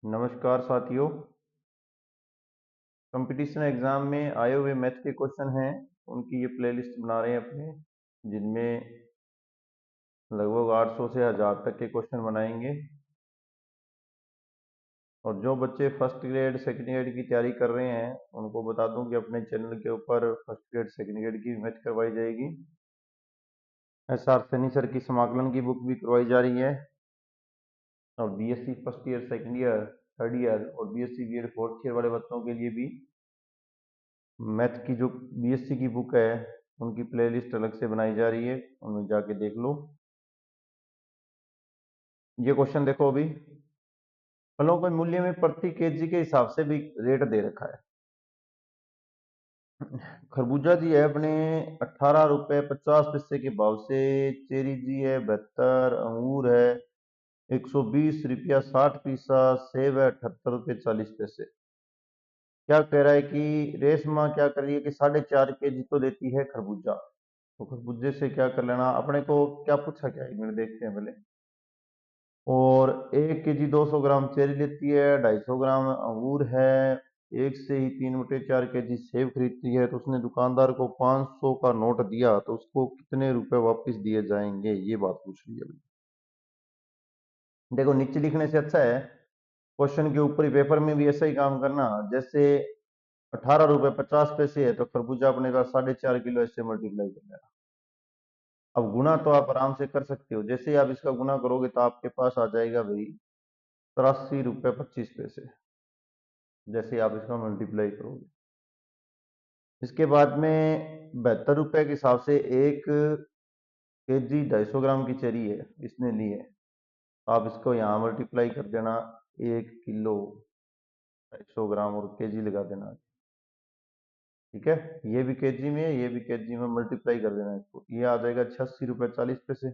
नमस्कार साथियों। Competition exam में आए हुए मैथ के क्वेश्चन हैं, उनकी ये प्लेलिस्ट बना रहे हैं अपने, जिनमें लगभग 800 से 1000 तक के क्वेश्चन बनाएंगे। और जो बच्चे फर्स्ट ग्रेड सेकंड ग्रेड की तैयारी कर रहे हैं उनको बता दूं कि अपने चैनल के ऊपर फर्स्ट ग्रेड सेकंड ग्रेड की मैथ करवाई जाएगी। SR सैनी सर की समाकलन की बुक भी करवाई जा रही है। और BSc first year, second year, third year और BSc बीएड फोर्थ ईयर वाले बच्चों के लिए भी मैथ की जो BSc की बुक है उनकी प्लेलिस्ट अलग से बनाई जा रही है, उनमें जाके देख लो। ये क्वेश्चन देखो अभी। फलों के मूल्य में प्रति केजी के हिसाब से भी रेट दे रखा है। खरबूजा जी है अपने 18 रुपये 50 पैसे के भाव से। चेरी जी है 72। अंगूर है 120 रुपया 60 पैसा। सेब है 78 रुपये 40 पैसे। क्या कह रहा है कि रेशमा क्या कर रही है कि 4.5 केजी तो देती है खरबूजा। तो खरबूजे से क्या कर लेना अपने को, क्या पूछा, क्या 1 मिनट देखते हैं पहले। और 1 केजी 200 ग्राम चेरी लेती है, 250 ग्राम अंगूर है, 1 से ही 3/4 केजी सेब खरीदती है। तो उसने दुकानदार को 500 का नोट दिया, तो उसको कितने रुपए वापस दिए जाएंगे, ये बात पूछ रही है। देखो नीचे लिखने से अच्छा है क्वेश्चन के ऊपर ही पेपर में भी ऐसा ही काम करना। जैसे 18 रुपये 50 पैसे है तो खरबूजा अपने का 4.5 किलो ऐसे मल्टीप्लाई कर लेना। अब गुना तो आप आराम से कर सकते हो, जैसे ही आप इसका गुना करोगे तो आपके पास आ जाएगा भाई 83 रुपये 25 पैसे, जैसे आप इसका मल्टीप्लाई करोगे। इसके बाद में 72 रुपए के हिसाब से 1 केजी 250 ग्राम की चेरी है इसने ली है। आप इसको यहाँ मल्टीप्लाई कर देना, 1 किलो 250 ग्राम और केजी लगा देना। ठीक है, ये भी केजी में है, ये भी केजी में, मल्टीप्लाई कर देना इसको, ये आ जाएगा 86 रुपये 40 पैसे।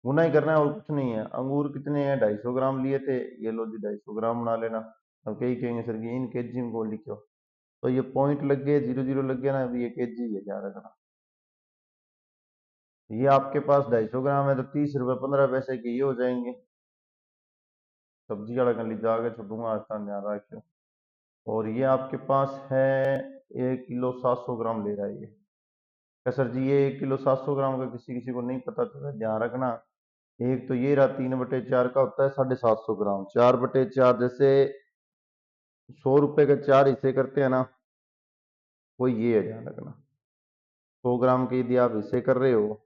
गुना ही करना है और कुछ नहीं है। अंगूर कितने हैं, 250 ग्राम लिए थे, ये लो जी 250 ग्राम बना लेना। अब कई कहेंगे सर कि इन केजी में को लिखो, तो ये पॉइंट लग गए, 0 0 लग गया ना, अभी ये केजी है, ध्यान रखना। ये आपके पास 250 ग्राम है तो 30 रुपये 15 पैसे के ये हो जाएंगे। सब्जी वाला कर लीजिए, आगे छोड़ूंगा, आसान ध्यान रखियो। और ये आपके पास है 1 किलो 700 ग्राम ले रहा है ये। क्या सर जी ये 1 किलो 700 ग्राम का किसी किसी को नहीं पता चला, ध्यान रखना। एक तो ये रहा 3/4 का होता है 750 ग्राम। 4/4 जैसे 100 रुपए के 4 हिस्से करते हैं ना, वो ये है, ध्यान रखना। 100 ग्राम के यदि आप हिस्से कर रहे हो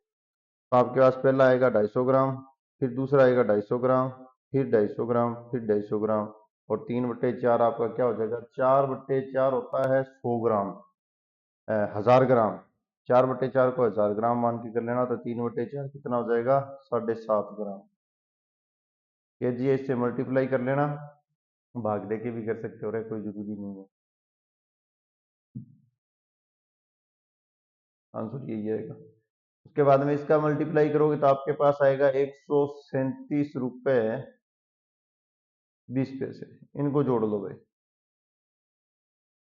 तो आपके पास पहला आएगा 250 ग्राम, फिर दूसरा आएगा 250 ग्राम, फिर 250 ग्राम, फिर 250 ग्राम, और 3/4 आपका क्या हो जाएगा, 4/4 होता है 100 ग्राम, 1000 ग्राम। 4/4 को 1000 ग्राम मान के कर लेना, तो 3/4 कितना हो जाएगा, 7.5 ग्राम। केजी इससे मल्टीप्लाई कर लेना, भाग दे के भी कर सकते हो रे, कोई जरूरी नहीं है। आंसर यही आएगा। उसके बाद में इसका मल्टीप्लाई करोगे तो आपके पास आएगा 137 रुपये 20 पैसे। इनको जोड़ लो भाई,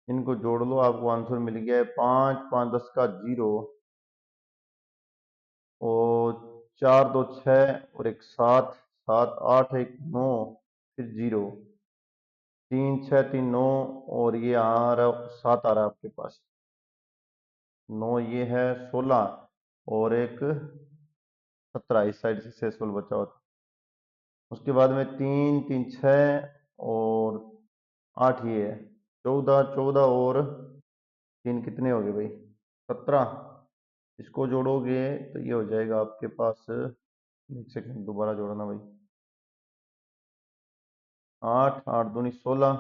इनको जोड़ लो, आपको आंसर मिल गया है 5 5 10 का 0, और 4 2 6 और एक 7 7 8 1 9, फिर 0, 3 6 3 9, और ये आ रहा 7 आ रहा है आपके पास। 9 ये है 16, और एक 17 इस साइड से शेषफल बचा हुआ था। उसके बाद में 3 3 6 और 8 ये है 14 14, और 3 कितने हो गए भाई, 17। इसको जोड़ोगे तो ये हो जाएगा आपके पास, एक सेकंड दोबारा जोड़ना भाई, 8 8 दूनी 16,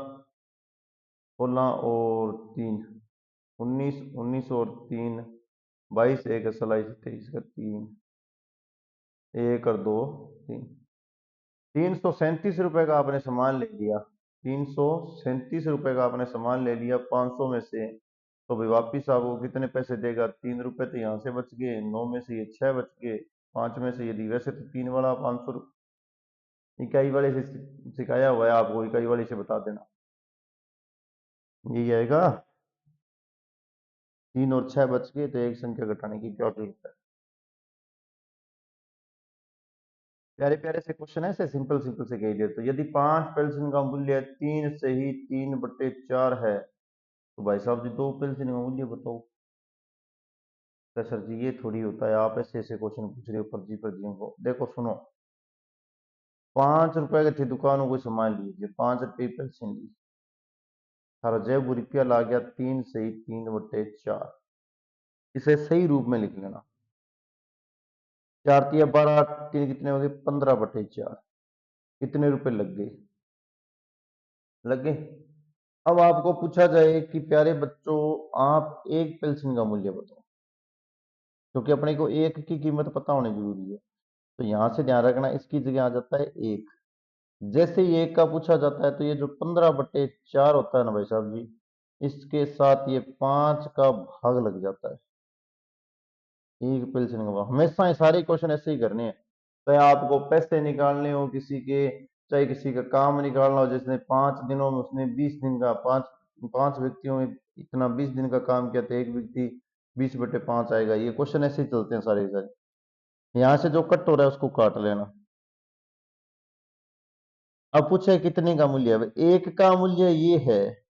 16 और 3 19, 19 और 3 22, एक 27 का 3, एक और 2 3, 337 रुपए का आपने सामान ले लिया। 337 रुपए का आपने सामान ले लिया 500 में से, तो भाई वापिस आपको कितने पैसे देगा, 3 रुपए तो यहाँ से बच गए, 9 में से ये 6 बच गए, 5 में से यदि वैसे तो 3 वाला 500 इकाई वाले से सिखाया हुआ है आपको, इकाई वाले से बता देना, यही आएगा। 3 और 6 बच गए तो एक संख्या घटाने की क्या जरूरत है। प्यारे प्यारे से क्वेश्चन है, ऐसे सिंपल सिंपल से कह दिया। तो यदि 5 पेल्सिन का मूल्य 3 से ही 3/4 है, तो भाई साहब जी 2 पेल्सिन का मूल्य बताओ। तो सर जी ये थोड़ी होता है, आप ऐसे ऐसे क्वेश्चन पूछ रहे हो फर्जी फर्जियों को। देखो सुनो, 5 रुपए की थी दुकान में, कोई सामान लीजिए, 5 रुपये पेल्सिन ली, सारा जब रुपया ला गया 3 से ही 3/4। इसे सही रूप में लिख लेना। 4 × 12, 3 कितने हो गए, 15/4। कितने रुपए लग गए, लग गए। अब आपको पूछा जाए कि प्यारे बच्चों, आप एक पेल्सिन का मूल्य बताओ, क्योंकि अपने को एक की कीमत पता होनी जरूरी है। तो यहां से ध्यान रखना, इसकी जगह आ जाता है एक। जैसे ही एक का पूछा जाता है, तो ये जो 15/4 होता है ना भाई साहब जी, इसके साथ ये 5 का भाग लग जाता है। एक पेल्सिन का भाग, हमेशा ये सारे क्वेश्चन ऐसे ही करने हैं। चाहे आपको पैसे निकालने हो किसी के, चाहे किसी का काम निकालना हो, जिसने 5 दिनों में उसने 20 दिन का, पांच पांच व्यक्तियों में इतना 20 दिन का काम किया, तो एक व्यक्ति 20/5 आएगा। ये क्वेश्चन ऐसे ही चलते हैं सारे के सारे। यहाँ से जो कट हो रहा है उसको काट लेना। अब पूछे कितने का मूल्य है, एक का मूल्य ये है,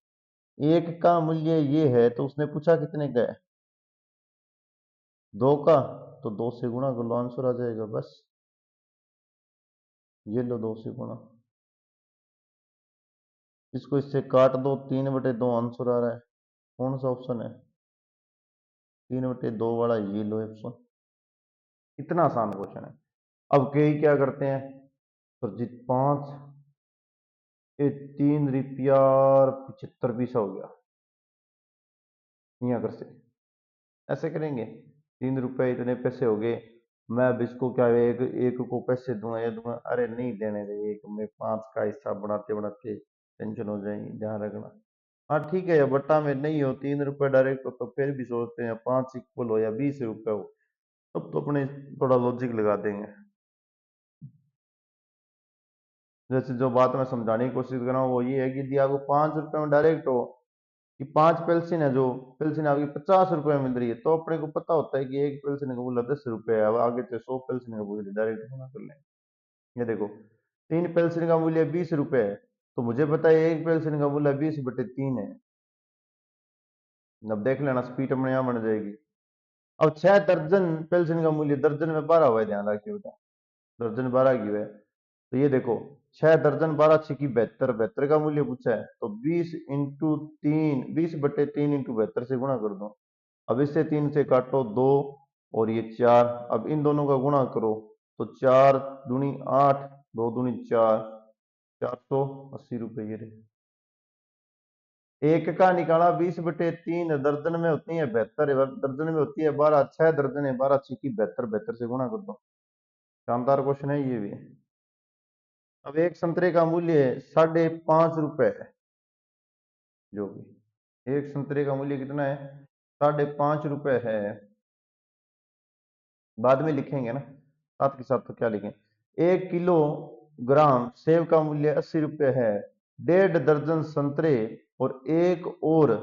एक का मूल्य ये है, तो उसने पूछा कितने का है, 2 का। तो 2 से गुणा कर लो, आंसर आ जाएगा बस। ये लो 2 से गुणा, इसको इससे काट दो, 3/2 आंसर आ रहा है। कौन सा ऑप्शन है, 3/2 वाला, ये लो ऑप्शन। इतना आसान क्वेश्चन है। अब कई क्या करते हैं, तो जी 5, ये 3 रुपया 75 पैसा हो गया, यहाँ कर से ऐसे करेंगे। 3 रुपए इतने पैसे हो गए, मैं अब इसको क्या एक एक को पैसे दूंगा या दूंगा, अरे नहीं देने दे, एक में 5 का हिस्सा बनाते बनाते टेंशन हो जाएगी, ध्यान रखना। हाँ ठीक है, बट्टा में नहीं हो 3 रुपए डायरेक्ट हो, तो फिर भी सोचते हैं 5 इक्वल हो या 20 रुपए हो, तब तो अपने थोड़ा लॉजिक लगा देंगे। जैसे जो बात मैं समझाने की कोशिश कर रहा हूँ वो ये है कि यदि आपको 5 रुपए में डायरेक्ट हो कि 5 पेल्सिन है, जो पेल्सिन आपकी 50 रुपए में मिल रही है, तो अपने को पता होता है कि एक पेल्सिन का मूल्य 10 रुपए है। अब आगे से 100 पेल्सिन का मूल्य डायरेक्ट गुना कर लें। ये देखो, 3 पेल्सिन का मूल्य 20 रुपए है, तो मुझे पता है एक पेल्सिन का मूल्य 20/3 है। अब देख लेना, स्पीड अपने यहाँ बन जाएगी। अब 6 दर्जन पेल्सिन का मूल्य, दर्जन में 12 हुआ है, ध्यान रखिए बेटा, दर्जन 12 की है। तो ये देखो, 6 दर्जन 12 6 72, 72 का मूल्य पूछा है, तो 20 × 3, 20/3 इंटू 72 से गुणा कर दो। अब इससे 3 से काटो 2, और ये 4, अब इन दोनों का गुणा करो, तो 4 दूनी 8, 2 दूनी 4, 480 रुपये। ये रहे, एक का निकाला 20/3, दर्जन में होती है 72, दर्जन में होती है 12, 6 दर्जन है 12 6 72, 72 से गुणा कर दो। शानदार क्वेश्चन है ये भी। अब एक संतरे का मूल्य 5.5 रुपए है, जो भी एक संतरे का मूल्य कितना है, 5.5 रुपए है। बाद में लिखेंगे ना, साथ के साथ तो क्या लिखें। 1 किलोग्राम सेब का मूल्य 80 रुपए है। 1.5 दर्जन संतरे और 1 और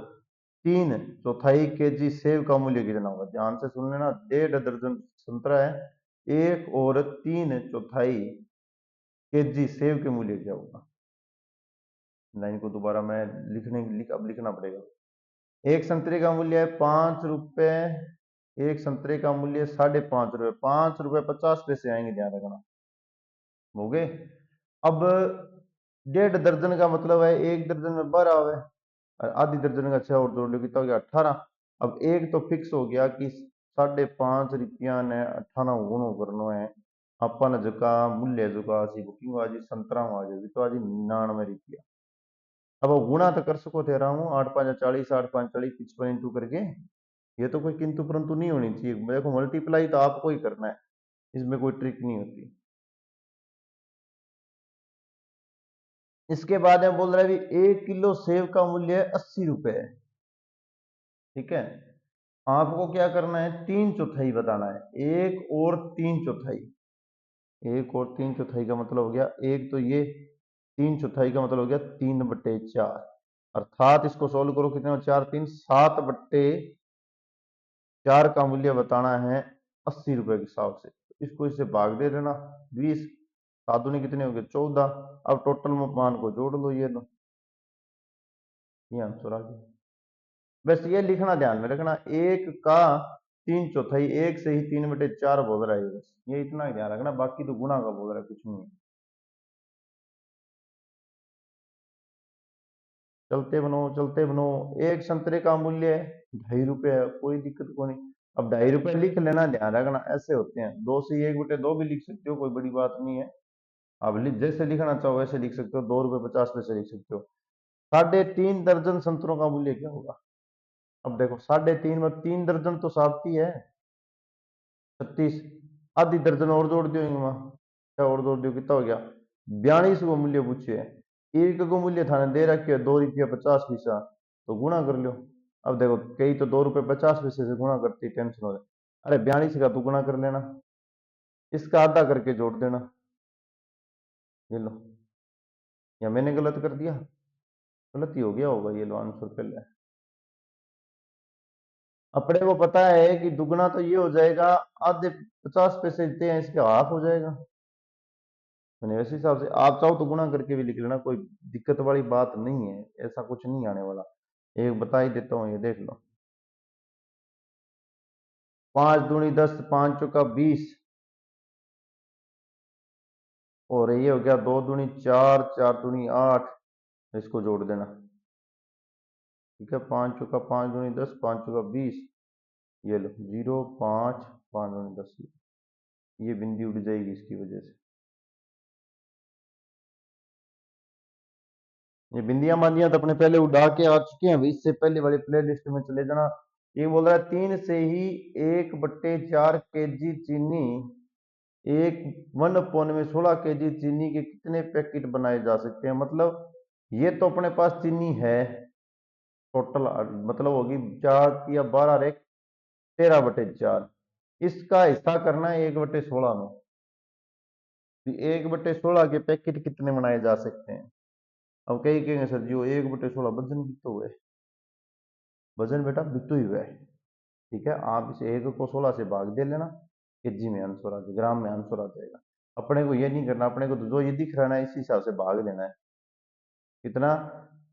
3 चौथाई केजी सेब का मूल्य कितना होगा, ध्यान से सुन लेना। 1.5 दर्जन संतरा है, 1 और 3 चौथाई केजी सेब के मूल्य क्या होगा। लाइन को दोबारा मैं अब लिखना पड़ेगा। एक संतरे का मूल्य है 5 रुपए, एक संतरे का मूल्य 5.5 रुपए, 5 रुपए 50 पैसे आएंगे, ध्यान रखना। हो गए। अब 1.5 दर्जन का मतलब है, एक दर्जन में 12 आवे, और आधी दर्जन का 6 और जोड़ लो, कितना हो गया 18। अब एक तो फिक्स हो गया कि 5.5 रुपया ने 18 गुणो करनो है। अपन जका मूल्य जुका सी बुकिंग आज संतरा आ जाएगी, तो आज 99 रुपया। अब वो गुणा तो कर सको थे रहा हूँ, 8×5 = 40, 8×5 = 40, 55 इंटू करके। ये तो कोई किंतु परंतु नहीं होनी चाहिए, देखो मल्टीप्लाई तो आपको ही करना है, इसमें कोई ट्रिक नहीं होती। इसके बाद में बोल रहा है भी 1 किलो सेब का मूल्य है 80 रुपए है, ठीक है। आपको क्या करना है, 3 चौथाई बताना है, 1 और 3 चौथाई। 1 और 3 चौथाई का मतलब हो गया, एक तो ये 3 चौथाई का मतलब हो गया 3/4, अर्थात इसको सोल्व करो, कितने 4 3 7/4 का मूल्य बताना है 80 रुपए के हिसाब से। इसको इससे भाग दे देना 20, 7 दूनी कितने हो गए 14। अब टोटल मान को जोड़ लो, ये लो, ये आंसर आ गया। बस ये लिखना ध्यान में रखना, एक का 3/4, एक से ही 3/4 बोल रहा है, बस ये इतना ही ध्यान रखना, बाकी तो गुणा का बोल रहा है, कुछ नहीं है। चलते बनो। एक संतरे का मूल्य 2.5 रुपये है, कोई दिक्कत को नहीं। अब 2.5 रुपये लिख लेना, ध्यान रखना ऐसे होते हैं, 2 से 1/2 भी लिख सकते हो, कोई बड़ी बात नहीं है। अब जैसे लिखना चाहो वैसे लिख सकते हो, 2 रुपये 50 पैसे लिख सकते हो। 3.5 दर्जन संतरों का मूल्य क्या होगा? अब देखो 3.5 में 3 दर्जन तो साबती है, 36, आधी दर्जन और जोड़ दियो इनमें, क्या और जोड़ दियो, कितना हो गया 42 को मूल्य पूछे है। एक को मूल्य थाने दे रखे 2 रुपया 50 पैसा, तो गुणा कर लो। अब देखो कई तो 2 रुपये 50 पैसे से गुणा करती, टेंशन हो रहा है। अरे 42 का तू गुणा कर लेना, इसका आधा करके जोड़ देना, ये लो। या मैंने गलत कर दिया? गलत ही हो गया होगा, ये लो आंसर पहले। अपने को पता है कि दुगना तो ये हो जाएगा, आधे 50 पैसे देते हैं, इसके हाफ हो जाएगा। मैंने वैसे हिसाब से आप चाहो तो गुणा करके भी लिख लेना, कोई दिक्कत वाली बात नहीं है, ऐसा कुछ नहीं आने वाला। एक बता ही देता हूँ, ये देख लो। 5 दूनी 10, 5 चौका 20, और ये हो गया 2 दूनी 4, 4 दूनी 8, इसको जोड़ देना। ठीक है, 5 चौका 5 दूनी 10, 5 चौका 20, ये लो 0 5 5 दूनी 10, ये बिंदी उड़ जाएगी इसकी वजह से। ये बिंदियां बांदियां तो अपने पहले उड़ा के आ चुके हैं, इससे पहले वाली प्ले लिस्ट में चले जाना। ये बोल रहा है 3 से ही 1/4 kg चीनी, एक 1/16 kg चीनी के कितने पैकेट बनाए जा सकते हैं? मतलब ये तो अपने पास चीनी है टोटल, मतलब होगी 4 या 12 रेख 13/4, इसका हिस्सा करना है 1/16 में। 1/16 के पैकेट कितने बनाए जा सकते हैं? अब कई कहेंगे सर जी वो 1/16 वजन भी तो हुए, वजन बेटा बितु ही हुआ है। ठीक है, आप इस 1 को 16 से भाग दे लेना, केजी में आंसर आ जाएगा, ग्राम में आंसर आ जाएगा। अपने को ये नहीं करना, अपने को तो जो ये दिख रहा है इसी हिसाब से भाग देना है। कितना?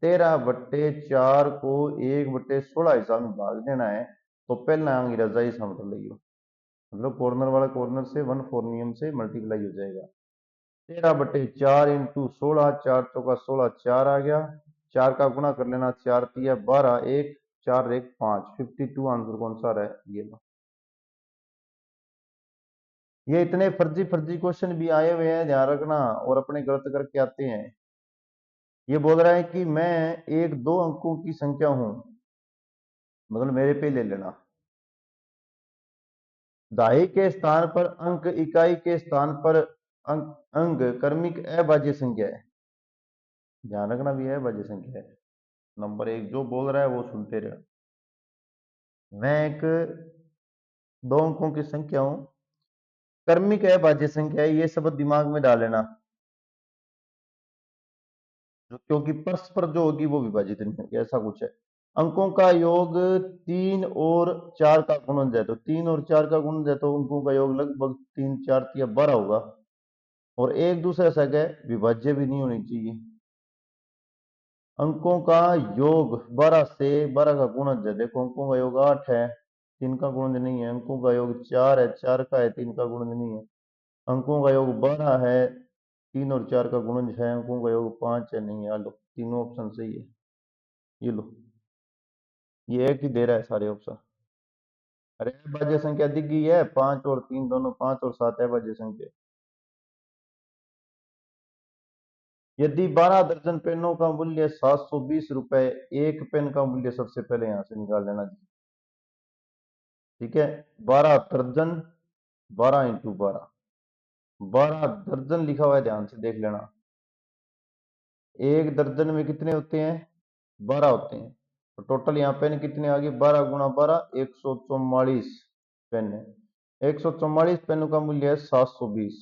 13/4 को 1/16 हिसाब में भाग देना है। तो पहला अंग्रेजा ही समझ लियो, मतलब कॉर्नर वाला कॉर्नर से 1/4 नियम से मल्टीप्लाई हो जाएगा। 13/4 इंटू 16, 4 चौका 16, 4 आ गया, 4 का गुणा कर लेना, 4 तिया 12, 1 4 1 5, 52 आंसर कौन सा है? ये लो। ये इतने फर्जी फर्जी क्वेश्चन भी आए हुए हैं, ध्यान रखना, और अपने गलत करके आते हैं। ये बोल रहा है कि मैं एक 2 अंकों की संख्या हूं, मतलब मेरे पे ले लेना, दहाई के स्थान पर अंक, इकाई के स्थान पर अंक, अंग क्रमिक अभाज्य संख्या है। ध्यान रखना भी अभाज्य संख्या है। नंबर 1 जो बोल रहा है वो सुनते रहे। मैं एक 2 अंकों की संख्या हूं, क्रमिक अभाज्य संख्या है, ये शब्द दिमाग में डाल लेना, क्योंकि परस्पर जो होगी वो विभाजित नहीं होगी, ऐसा कुछ है। अंकों का योग 3 और 4 का गुणन है, तो 3 और 4 का गुणन है, तो अंकों का योग लगभग 3 4 या 12 होगा, और एक दूसरे से विभाज्य भी नहीं होनी चाहिए। अंकों का योग 12 से 12 का गुणज है, देखो अंकों का योग 8 है, 3 का गुणज नहीं है। अंकों का योग 4 है, 4 का है, 3 का गुणज नहीं है। अंकों का योग 12 है, 3 और 4 का गुणज है। अंकों का योग 5 है, नहीं है। लो तीनों ऑप्शन सही है, ये लो, ये एक ही दे रहा है सारे ऑप्शन। अरे अभाज्य संख्या दिख गई है, 5 और 3 दोनों, 5 और 7 अभाज्य संख्या। यदि 12 दर्जन पेनों का मूल्य 720 रुपए, एक पेन का मूल्य सबसे पहले यहां से निकाल लेना जी। ठीक है, 12 दर्जन, 12 इंटू 12, 12 दर्जन लिखा हुआ है, ध्यान से देख लेना। एक दर्जन में कितने होते हैं? 12 होते हैं, तो टोटल यहाँ पेन कितने आ गए? 12 गुणा 12, 144 पेन है। 144 पेनों का मूल्य है 720,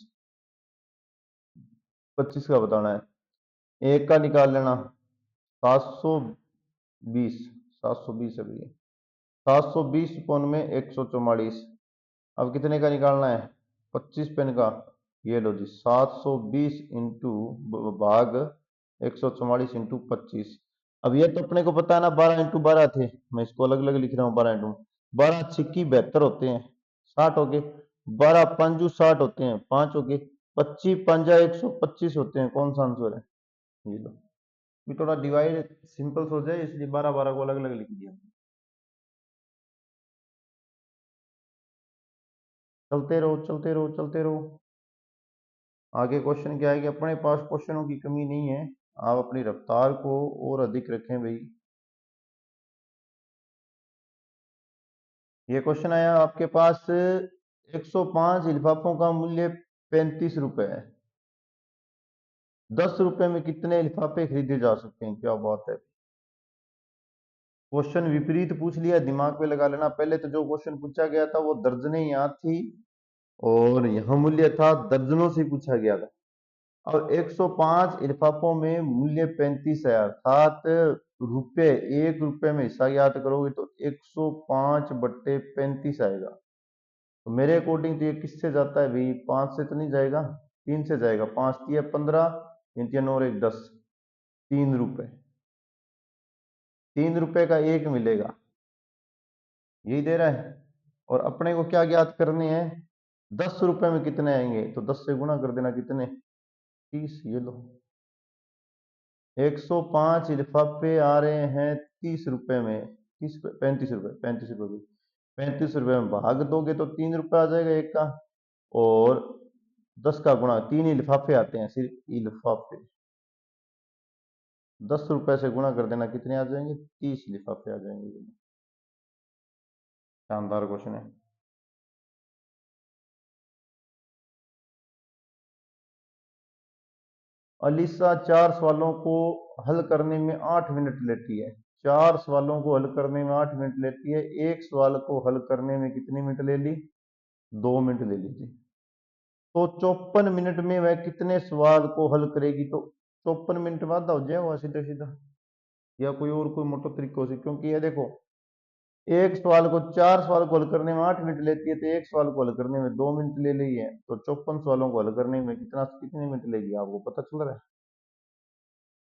25 का बताना है, एक का निकाल लेना, 720, 720 अभी 720 पौन में 144, अब कितने का निकालना है? 25 पेन का, ये लो जी 720 इंटू भाग 144 इंटू 25। अब ये तो अपने को पता है ना 12 इंटू 12 थे, मैं इसको अलग अलग लिख रहा हूँ। 12 इंटू 12 छिक्की 72 होते हैं, 60 हो गए। 12 पंजू 60 होते हैं, 5 हो गए। 25 पंजा 125 होते हैं। कौन सा आंसर है? ये लो, ये थोड़ा डिवाइड सिंपल हो जाए इसलिए 12 12 को अलग अलग लिख दिया। चलते रहो चलते रहो चलते रहो। आगे क्वेश्चन क्या है कि अपने पास क्वेश्चनों की कमी नहीं है, आप अपनी रफ्तार को और अधिक रखें भाई। ये क्वेश्चन आया आपके पास, 105 लिफाफों का मूल्य 35 रुपए है। 10 रुपए में कितने लिफाफे खरीदे जा सकते हैं? क्या बात है। क्वेश्चन विपरीत पूछ लिया, दिमाग पे लगा लेना। पहले तो जो क्वेश्चन पूछा गया था वो दर्जनें याद थी, और यह मूल्य था दर्जनों से पूछा गया था। अब 105 लिफाफों में मूल्य 35 है, अर्थात रुपए, 1 रुपए में हिस्सा याद करोगे तो 105 बट्टे 35 आएगा। तो मेरे अकॉर्डिंग तो ये किससे जाता है भाई? 5 से तो नहीं जाएगा, 3 से जाएगा। 5 तिया 15, 3 तिया 9 और 1 10, 3 रुपए। 3 रुपए का एक मिलेगा, यही दे रहा है। और अपने को क्या ज्ञात करने हैं? 10 रुपए में कितने आएंगे, तो 10 से गुणा कर देना। कितने? 30। ये लो 105 लिफाफे आ रहे हैं 30 रुपए में। 30 35 रुपए, 35 रुपए भी। 35 रुपए में भाग दोगे तो 3 रुपए आ जाएगा एक का, और 10 का गुणा, 3 ही लिफाफे आते हैं, सिर्फ ई लिफाफे। 10 रुपए से गुणा कर देना, कितने आ जाएंगे? 30 लिफाफे आ जाएंगे। शानदार क्वेश्चन है। अलीसा 4 सवालों को हल करने में 8 मिनट लेती है। 4 सवालों को हल करने में 8 मिनट लेती है। एक सवाल को हल करने में कितनी मिनट ले ली? 2 मिनट ले लीजिए। तो 54 मिनट में वह कितने सवाल को हल करेगी? तो 54 मिनट वादा हो जाएगा सीधा सीधा, या कोई और कोई मोटा तरीका हो? क्योंकि ये देखो, एक सवाल को, 4 सवाल को हल करने में 8 मिनट लेती है, तो एक सवाल को हल करने में 2 मिनट ले ली है। तो 54 सवालों को हल करने में कितने मिनट लेगी? आपको पता चल रहा है?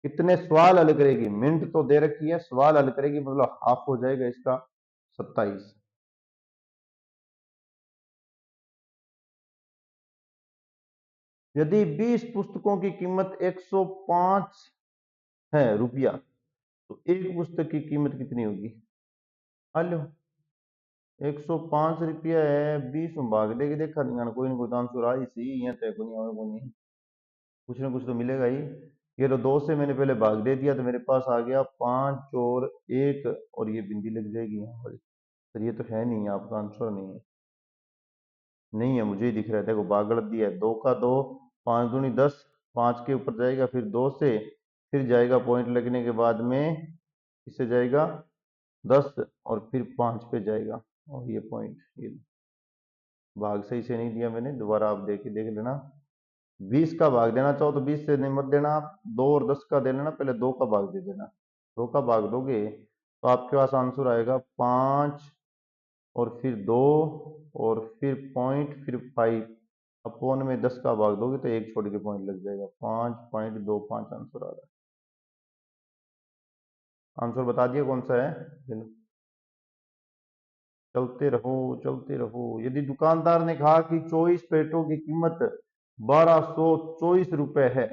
कितने सवाल हल करेगी? मिनट तो दे रखी है, सवाल हल करेगी मतलब हाफ हो जाएगा इसका, 27। यदि 20 पुस्तकों की कीमत 105 है रुपया, तो एक पुस्तक की कीमत कितनी होगी? हेलो, 105 रुपया है, 20 में भाग देके देखा नहीं कोई ना कोई तो आंसर आ ही सी, यहाँ तय को नहीं और को नहीं, कुछ ना कुछ तो मिलेगा ही। ये तो 2 से मैंने पहले भाग दे दिया तो मेरे पास आ गया 5 और 1, और ये बिंदी लग जाएगी यहाँ पर। तो ये तो है नहीं, आपका आंसर नहीं है। नहीं है, मुझे ही दिख रहा है। देखो भाग गलत दिया है, 2 का 2, 5 दूनी 10, 5 के ऊपर जाएगा, फिर 2 से, फिर जाएगा पॉइंट लगने के बाद में, इससे जाएगा 10, और फिर 5 पे जाएगा, और ये पॉइंट, ये भाग सही से नहीं दिया मैंने, दोबारा आप देख लेना। 20 का भाग देना चाहो तो 20 से नहीं मत देना आप, 2 और 10 का दे लेना, पहले 2 का भाग दे देना। 2 का भाग दोगे तो आपके पास आंसर आएगा 5, और फिर 2, और फिर पॉइंट, फिर 5 अपोन में 10 का भाग दोगे तो एक छोड़ के पॉइंट लग जाएगा। 5.25 आंसर आ रहा है। आंसर बता दिया कौन सा है? चलो चलते रहो चलते रहो। यदि दुकानदार ने कहा कि 24 प्लेटों की कीमत 1224 रुपए है,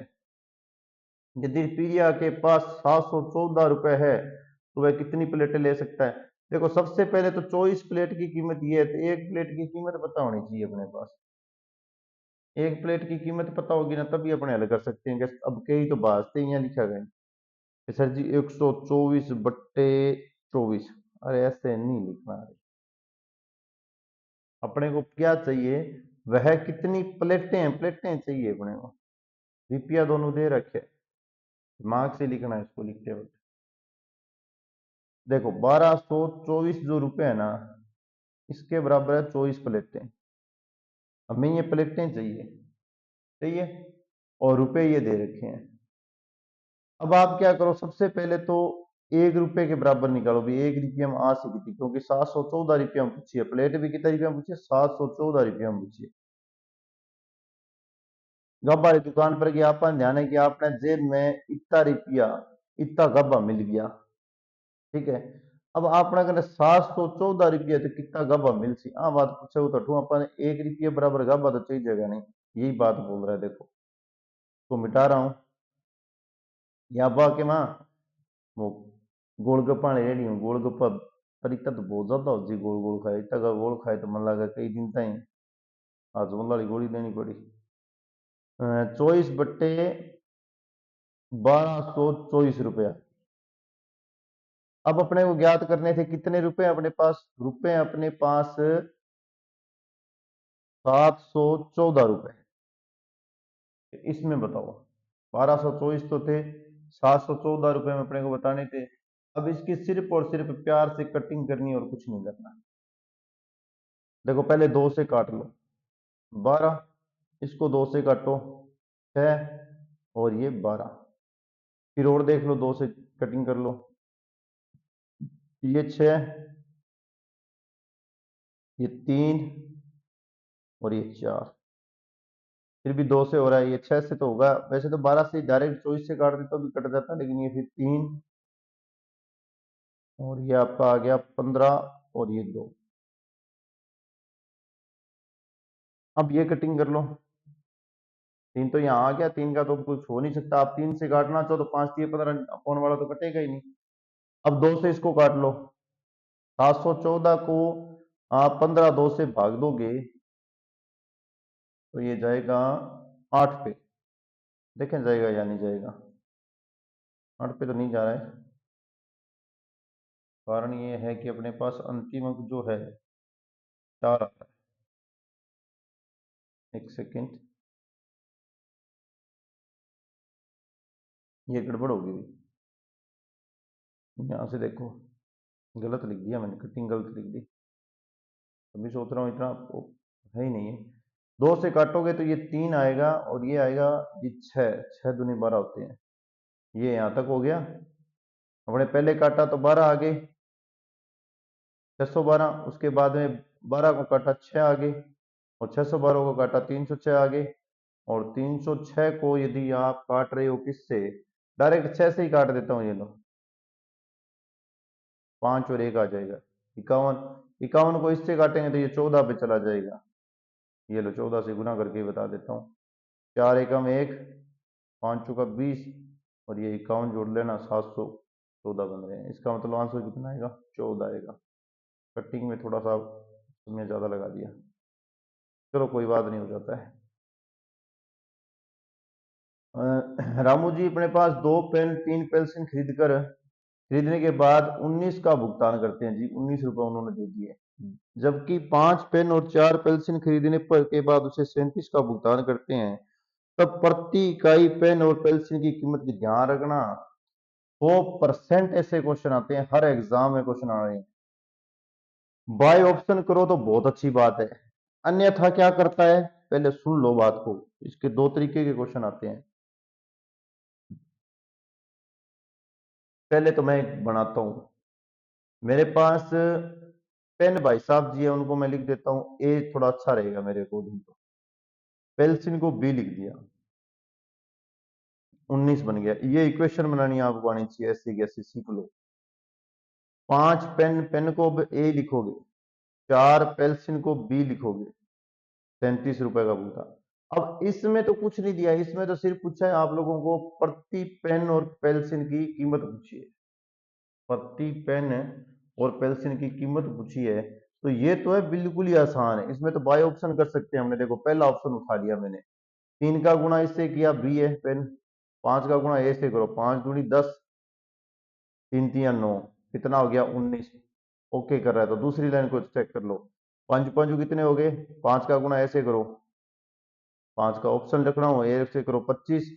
यदि प्रिया के पास 714 रुपए है, तो वह कितनी प्लेटें ले सकता है? देखो सबसे पहले तो 24 प्लेट की कीमत ये है, तो एक प्लेट की कीमत पता होनी चाहिए अपने पास। एक प्लेट की कीमत पता होगी ना, तभी अपने हल कर सकते हैं। अब कई तो भाजते यहाँ लिखा गया कि सर जी 124 बट्टे 24, अरे ऐसे नहीं लिखना है। अपने को क्या चाहिए? वह कितनी प्लेटें हैं, प्लेटें चाहिए अपने को। रुपया दोनों दे रखे, दिमाग से लिखना है इसको लिखते वक्त। देखो 1224 जो रुपए है ना, इसके बराबर है 24 प्लेटें। हमें ये प्लेटें चाहिए, चाहिए, और रुपए ये दे रखे हैं। अब आप क्या करो, सबसे पहले तो 1 रुपए के बराबर निकालो भी। 1 रुपया में आ सकती थी, क्योंकि 714 रुपया में पूछिए, प्लेट भी कितना रुपया में पूछिए? 714 रुपया में पूछिए। गब्बा वाली दुकान पर गया, अपन ध्यान है कि आपने जेब में इतना रुपया, इतना गब्बा मिल गया, ठीक है। अब आपने कहना 714 रुपया तो कितना गब्बा मिल सी, हाँ बात पूछे तो ठू अपन 1 रुपये बराबर गब्बा तो चाहिए जगह नहीं, यही बात बोल रहा है। देखो तो मिटा रहा हूं, या बा के मां वो गोलगप्पा रेडी हूँ, गोलगप्पा पर इतना तो बहुत ज्यादा हो जी, गोल गोल खाए, इतना का गोल खाए तो मन लगा कई दिन तक हाजमोला वाली गोली देनी पड़ी। 24/1224 रुपया। अब अपने को ज्ञात करने थे कितने रुपए अपने पास, रुपए अपने पास 714 रुपए। इसमें बताओ 1224 तो थे, 714 रुपए में अपने को बताने थे। अब इसकी सिर्फ और सिर्फ प्यार से कटिंग करनी और कुछ नहीं करना। देखो पहले 2 से काट लो 12, इसको 2 से काटो 6, और ये 12। फिर और देख लो 2 से कटिंग कर लो, ये 6, ये 3, और ये 4। फिर भी 2 से हो रहा है, ये 6 से तो होगा, वैसे तो 12 से डायरेक्ट 24 से काट दे तो भी कट जाता, लेकिन ये फिर 3, और ये आपका आ गया 15, और ये 2। अब ये कटिंग कर लो, 3 तो यहाँ आ गया, 3 का तो कुछ हो नहीं सकता, आप 3 से काटना चाहो तो 5 3 15 अकाउंट वाला तो कटेगा ही नहीं। अब 2 से इसको काट लो, 714 को आप 15 2 से भाग दोगे तो ये जाएगा 8 पे, देखें जाएगा या नहीं जाएगा। 8 पे तो नहीं जा रहा है, कारण ये है कि अपने पास अंतिम अंक जो है 4 आता है। एक सेकेंड, ये गड़बड़ होगी भी, यहाँ से देखो गलत लिख दिया मैंने, कटिंग गलत लिख दी, अभी सोच रहा हूँ इतना है ही नहीं है। 2 से काटोगे तो ये 3 आएगा, और ये आएगा ये 6, 6 दूनी 12 होते हैं, ये यहाँ तक हो गया। हमने पहले काटा तो 12 आ गए, 612, उसके बाद में 12 को काटा 6 आ गए, और 612 को काटा 306 आ गए, और 306 को यदि आप काट रहे हो किससे, डायरेक्ट 6 से ही काट देता हूँ, ये लो 5 और 1 आ जाएगा 51। 51 को इससे काटेंगे तो ये 14 पे चला जाएगा, ये लो 14 से गुना करके बता देता हूँ, 4 एकम 1, 5 चौका 20, और ये 51 जोड़ लेना, 714 बन रहे हैं। इसका मतलब आंसर कितना आएगा, 14 आएगा। कटिंग में थोड़ा सा समय ज़्यादा लगा दिया, चलो कोई बात नहीं, हो जाता है। रामू जी अपने पास 2 पेन 3 पेंसिल खरीदने के बाद 19 का भुगतान करते हैं जी, 19 रुपए उन्होंने दे दिए, जबकि 5 पेन और 4 पेंसिल खरीदने पर के बाद उसे 37 का भुगतान करते हैं। तब प्रति इकाई पेन और पेंसिल की कीमत की ध्यान रखना, 100% ऐसे क्वेश्चन आते हैं, हर एग्जाम में क्वेश्चन आ रहे हैं। बाय ऑप्शन करो तो बहुत अच्छी बात है, अन्यथा क्या करता है, पहले सुन लो बात को, इसके 2 तरीके के क्वेश्चन आते हैं। पहले तो मैं बनाता हूं, मेरे पास पेन भाई साहब जी है, उनको मैं लिख देता हूं ए, थोड़ा अच्छा रहेगा मेरे अकॉर्डिंग तो। पेंसिल को बी लिख दिया, 19 बन गया। ये इक्वेशन बनानी आपको आनी चाहिए, ऐसी कैसी सीख लो। 5 पेन, पेन को ए लिखोगे, 4 पेंसिल को बी लिखोगे, 37 रुपए का भुगतान। अब इसमें तो कुछ नहीं दिया, इसमें तो सिर्फ पूछा है आप लोगों को प्रति पेन और पेंसिल की कीमत पूछी है, प्रति पेन और पेंसिल की कीमत पूछी है, तो ये तो है बिल्कुल ही आसान है, इसमें तो बाय ऑप्शन कर सकते हैं हमने। देखो पहला ऑप्शन उठा लिया मैंने, 3 का गुणा इससे किया, बी है पेन, 5 का गुणा ए से करो, 5 दूनी 10, 3 तिया 9, कितना हो गया 19, ओके कर रहा है। तो दूसरी लाइन को चेक कर लो, 5 5 कितने हो गए, 5 का गुणा ऐसे करो, 5 का ऑप्शन रख रहा हूँ, ए से करो 25,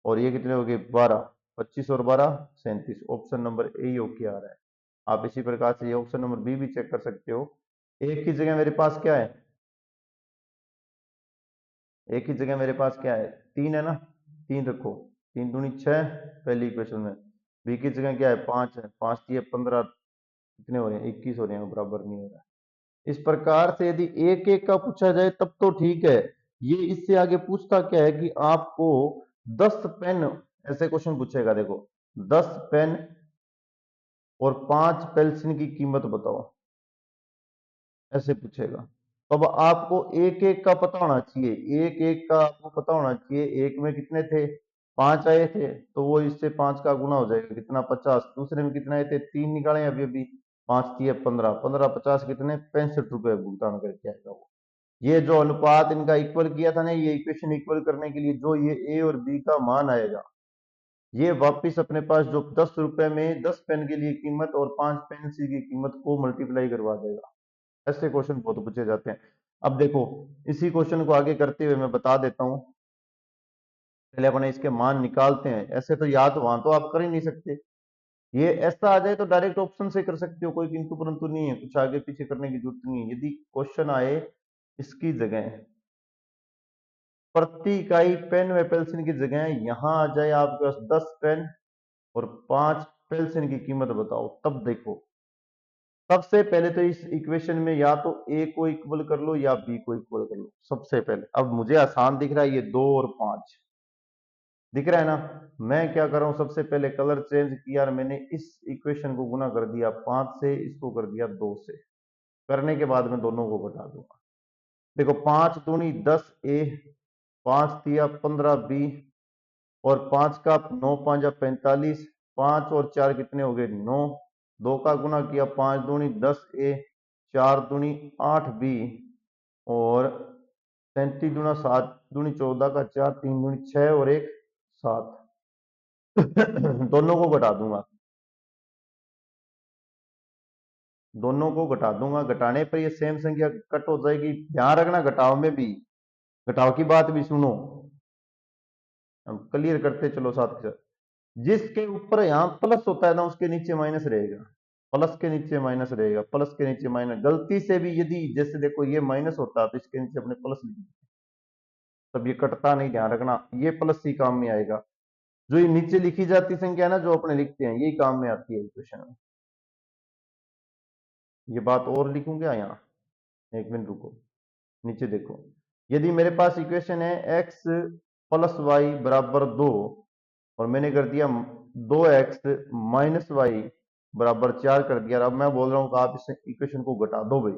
और ये कितने हो गए 12, 25 और 12 37, ऑप्शन नंबर ए ओके आ रहा है। आप इसी प्रकार से ये ऑप्शन नंबर बी भी चेक कर सकते हो। एक की जगह मेरे पास क्या है, एक ही जगह मेरे पास क्या है, 3 है ना, 3 रखो, 3 दूनी 6 पहली इक्वेशन में, बी की जगह क्या है 5 है, 5 दिए 15, कितने हो रहे हैं 21 हो रहे हैं, बराबर नहीं हो रहा है। इस प्रकार से यदि एक एक का पूछा जाए तब तो ठीक है, ये इससे आगे पूछता क्या है कि आपको 10 पेन, ऐसे क्वेश्चन पूछेगा, देखो 10 पेन और 5 पेंसिल की कीमत बताओ, ऐसे पूछेगा। तो अब आपको एक एक का पता होना चाहिए, एक एक का आपको पता होना चाहिए। एक में कितने थे, 5 आए थे, तो वो इससे 5 का गुना हो जाएगा, कितना 50। दूसरे में कितने आए थे, 3 निकाले अभी अभी, 5 दिए 15, 15 50 कितने 65 रुपए भुगतान करके आएगा वो। ये जो अनुपात इनका इक्वल किया था ना, ये इक्वेशन इक्वल करने के लिए जो ये ए और बी का मान आएगा, ये वापिस अपने पास जो 10 रुपए में 10 पेन के लिए कीमत और 5 पेंसिल की कीमत को मल्टीप्लाई करवा देगा। ऐसे क्वेश्चन बहुत पूछे जाते हैं। अब देखो, इसी क्वेश्चन को आगे करते हुए मैं बता देता हूं। पहले अपने इसके मान निकालते हैं। ऐसे तो याद वहां तो आप कर ही नहीं सकते, ये ऐसा आ जाए तो डायरेक्ट ऑप्शन से कर सकते हो, कोई किंतु परंतु नहीं है, कुछ आगे पीछे करने की जरूरत नहीं है। यदि क्वेश्चन आए इसकी जगह प्रति इकाई पेन व पेंसिल की जगह यहां आ जाए आपके पास 10 पेन और 5 पेंसिल की कीमत बताओ, तब देखो सबसे पहले तो इस इक्वेशन में या तो ए को इक्वल कर लो या बी को इक्वल कर लो सबसे पहले। अब मुझे आसान दिख रहा है ये 2 और 5 दिख रहा है ना। मैं क्या कर रहा हूं, सबसे पहले कलर चेंज किया और मैंने इस इक्वेशन को गुना कर दिया 5 से, इसको कर दिया 2 से। करने के बाद मैं दोनों को घटा दूंगा। देखो 5 दूनी 10 ए, 5 दिया 15 बी, और 5 का 9 5 45, 5 और 4 कितने हो गए 9, 2 का गुना किया 5 दूनी 10 ए, 4 दूनी 8 बी, और 37 दूना 7 दूनी 14 का 4, 3 दूनी 6 और 1 7। दोनों को घटा दूंगा, दोनों को घटा दूंगा। घटाने पर ये सेम संख्या कट हो जाएगी। ध्यान रखना घटाव में भी, घटाव की बात भी सुनो, हम क्लियर करते चलो साथ के साथ। जिसके ऊपर यहां प्लस होता है ना उसके नीचे माइनस रहेगा, प्लस के नीचे माइनस रहेगा, प्लस के नीचे माइनस। गलती से भी यदि जैसे देखो ये माइनस होता है तो इसके नीचे अपने प्लस लिख देते, तब ये कटता नहीं, ध्यान रखना। ये प्लस ही काम में आएगा। जो ये नीचे लिखी जाती संख्या है ना जो अपने लिखते हैं, यही काम में आती है इक्वेशन में। ये बात और लिखूं क्या यहाँ, एक मिनट रुको, नीचे देखो। यदि मेरे पास इक्वेशन है एक्स प्लस वाई बराबर 2, और मैंने कर दिया 2x माइनस वाई बराबर 4 कर दिया। अब मैं बोल रहा हूं कि आप इस इक्वेशन को घटा दो भाई,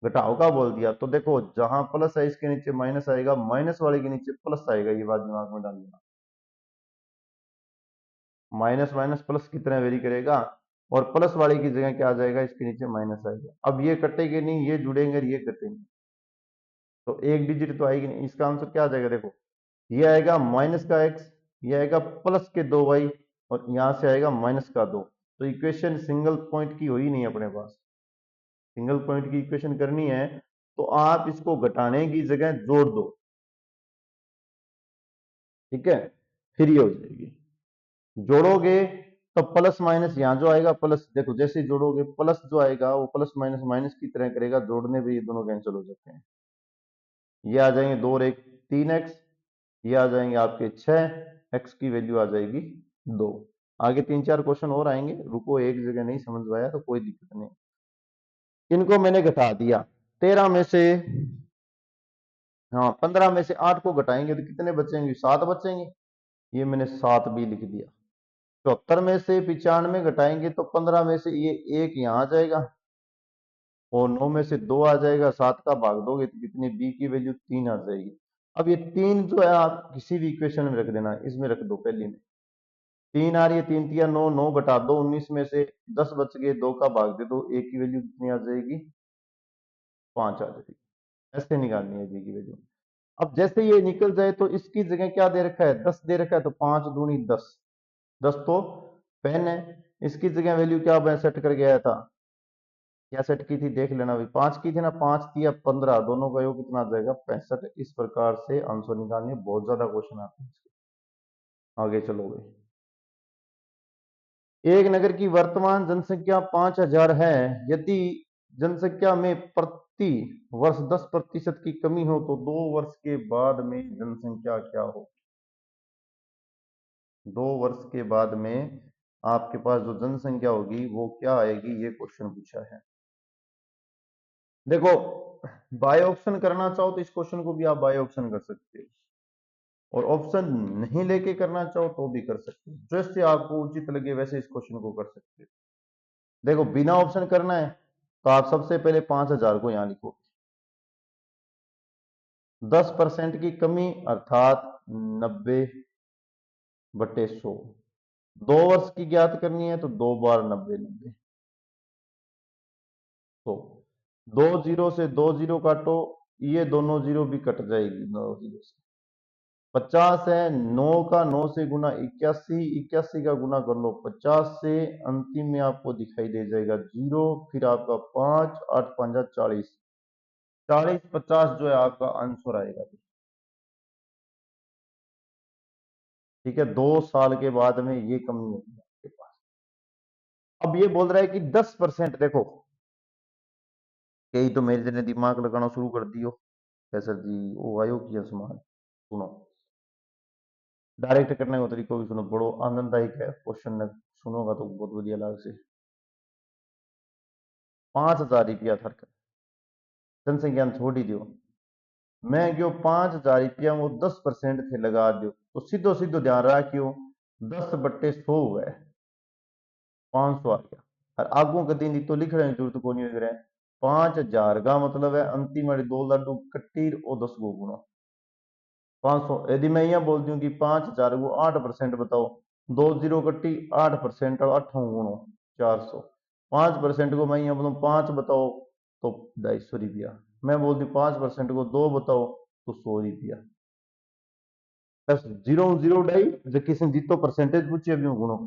घटाओ का बोल दिया तो देखो जहां प्लस है इसके नीचे माइनस आएगा, माइनस वाले के नीचे प्लस आएगा, ये बात दिमाग में डाल लेना। माइनस माइनस प्लस की तरह वेरी करेगा, और प्लस वाले की जगह क्या आ जाएगा, इसके नीचे माइनस आएगा। अब ये कटेंगे नहीं, ये जुड़ेंगे और ये कटेंगे, तो एक डिजिट तो आएगी नहीं। इसका आंसर क्या आ जाएगा, देखो ये आएगा माइनस का एक्स, ये आएगा प्लस के 2y, और यहां से आएगा माइनस का 2। तो इक्वेशन सिंगल पॉइंट की हो ही नहीं अपने पास। सिंगल पॉइंट की इक्वेशन करनी है तो आप इसको घटाने की जगह जोड़ दो, ठीक है, फिर ये हो जाएगी। जोड़ोगे तो प्लस माइनस यहां जो आएगा प्लस, देखो जैसे ही जोड़ोगे प्लस जो आएगा वो प्लस माइनस माइनस की तरह करेगा, जोड़ने पे ये दोनों कैंसिल हो जाते हैं। ये आ जाएंगे 2 और 1 3x, ये आ जाएंगे आपके 6, x की वैल्यू आ जाएगी 2। आगे 3 4 क्वेश्चन और आएंगे, रुको, एक जगह नहीं समझ में आया तो कोई दिक्कत नहीं। इनको मैंने घटा दिया, 13 में से, हाँ 15 में से 8 को घटाएंगे तो कितने बचेंगे, 7 बचेंगे। ये मैंने 7 भी लिख दिया। 74 में से 95 घटाएंगे तो 15 में से ये 1 यहाँ आ जाएगा, और 9 में से 2 आ जाएगा, 7 का भाग दोगे तो कितनी, बी की वैल्यू 3 आ जाएगी। अब ये 3 जो है आप किसी भी इक्वेशन में रख देना, इसमें रख दो पहली में। 3 आ रही है, 3 तिया 9, 9 घटा दो 19 में से 10 बच गए, 2 का भाग दे दो, ए की वैल्यू कितनी आ जाएगी, 5 आ जाएगी। ऐसे निकालनी है बी की वैल्यू। अब जैसे ये निकल जाए तो इसकी जगह क्या दे रखा है, 10 दे रखा है, तो 5 दूनी 10, 10 तो पेन है। इसकी जगह वैल्यू क्या मैं सेट कर गया था, क्या सेट की थी देख लेना भाई, 5 की थी ना, 5 तिया 15, दोनों का योग कितना आ जाएगा 65। इस प्रकार से आंसर निकालने, बहुत ज्यादा क्वेश्चन आते हैं। आगे चलो भाई। एक नगर की वर्तमान जनसंख्या 5000 है। यदि जनसंख्या में प्रति वर्ष 10% की कमी हो तो 2 वर्ष के बाद में जनसंख्या क्या हो। 2 वर्ष के बाद में आपके पास जो जनसंख्या होगी वो क्या आएगी, ये क्वेश्चन पूछा है। देखो बाय ऑप्शन करना चाहो तो इस क्वेश्चन को भी आप बाय ऑप्शन कर सकते हो, और ऑप्शन नहीं लेके करना चाहो तो भी कर सकते हो, जैसे आपको उचित लगे वैसे इस क्वेश्चन को कर सकते हो। देखो बिना ऑप्शन करना है तो आप सबसे पहले 5,000 को यहां लिखो, 10% की कमी अर्थात 90/100। 2 वर्ष की ज्ञात करनी है तो 2 बार 90, 100। 2 जीरो से 2 जीरो काटो, ये दोनों जीरो भी कट जाएगी 9 जीरो से। 50 है, 9 का 9 से गुना 81, 81 का गुना कर लो 50 से, अंतिम में आपको दिखाई दे जाएगा जीरो, फिर आपका 5, 8 5 40, 40/50 जो है आपका आंसर आएगा। ठीक है, 2 साल के बाद में ये कमी होगी आपके पास। अब ये बोल रहा है कि 10%, देखो कई तो मेरे जने दिमाग लगाना शुरू कर दियो, कैसर जी वो आयो किया समान। सुनो, डायरेक्ट करने का तरीका भी सुनो, बड़ो आनंददायक है क्वेश्चन, सुनोगा तो बहुत बढ़िया लाग से। 5,000 रुपया थर जनसंख्या छोड़ ही दियो, मैं क्यों 5,000 रुपया वो 10% थे लगा दियो, तो सीधो सीधो ध्यान रखियो 10/100 हुआ है, 500 आ गया। और आगू कदी नहीं तो लिखने की जरूरत को नहीं लग रहा है। 5,000 का मतलब है अंतिम वाली 2 लाडू कट्टी और 10 को गुणो 500। यदि मैं यह बोल दूं कि 5,000 को 8% बताओ, 2 जीरो कट्टी 8% और 8 गुणो 400। 5% को मैं यह बोलूं 5 बताओ तो 250 रुपया, मैं बोल दूं 5% को 2 बताओ तो 100 रुपया। बस जीरो जीरो डाई जो किसी ने जीतो परसेंटेज पूछे अभी गुणो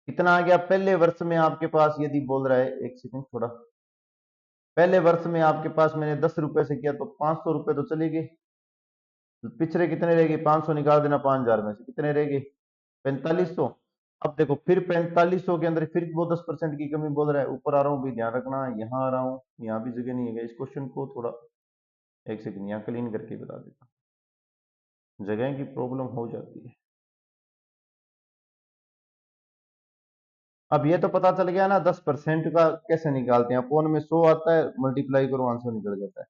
कितना आ गया। पहले वर्ष में आपके पास यदि बोल रहा है, एक सेकंड थोड़ा, पहले वर्ष में आपके पास मैंने 10 रुपए से किया तो 500 रुपए तो चले गए, पिछले कितने रह गए, 500 निकाल देना 5,000 में से, कितने रह गए 4500। अब देखो फिर 4500 के अंदर फिर वो 10% की कमी बोल रहा है, ऊपर आ रहा हूँ भी ध्यान रखना, यहाँ आ रहा हूँ, यहाँ भी जगह नहीं है, इस क्वेश्चन को थोड़ा एक सेकंड यहाँ क्लीन करके बता देता, जगह की प्रॉब्लम हो जाती है। अब ये तो पता चल गया ना 10% का कैसे निकालते हैं, अपोन में 100 आता है, मल्टीप्लाई करो आंसर निकल जाता है।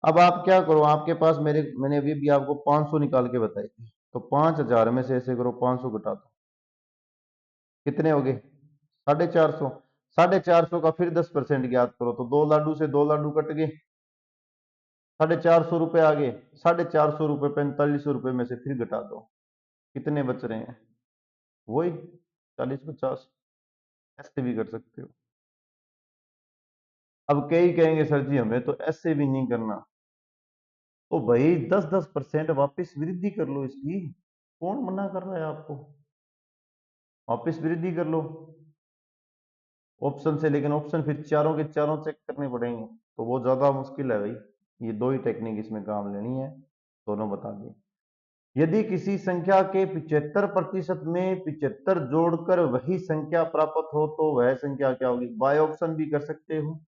अब आप क्या करो, आपके पास मैंने अभी भी आपको 500 निकाल के बताई थी, तो 5,000 में से ऐसे करो 500 घटा दो, कितने हो गए 450। 450 का फिर 10% ज्ञात करो, तो 2 लाडू से 2 लाडू कट गए, 450 रुपए आ गए। 450 रुपए 4500 रुपए में से फिर घटा दो, कितने बच रहे हैं, वही 40/50। ऐसे भी कर सकते हो। अब कई कहेंगे सर जी हमें तो ऐसे भी नहीं करना, तो भाई 10-10% वापस वृद्धि कर लो इसकी, कौन मना कर रहा है आपको, वापस वृद्धि कर लो ऑप्शन से, लेकिन ऑप्शन फिर चारों के चारों चेक करने पड़ेंगे, तो वो ज्यादा मुश्किल है भाई। ये दो ही टेक्निक इसमें काम लेनी है, दोनों बता दी। यदि किसी संख्या के 75% में 75 जोड़कर वही संख्या प्राप्त हो तो वह संख्या क्या होगी, बाय ऑप्शन भी कर सकते हो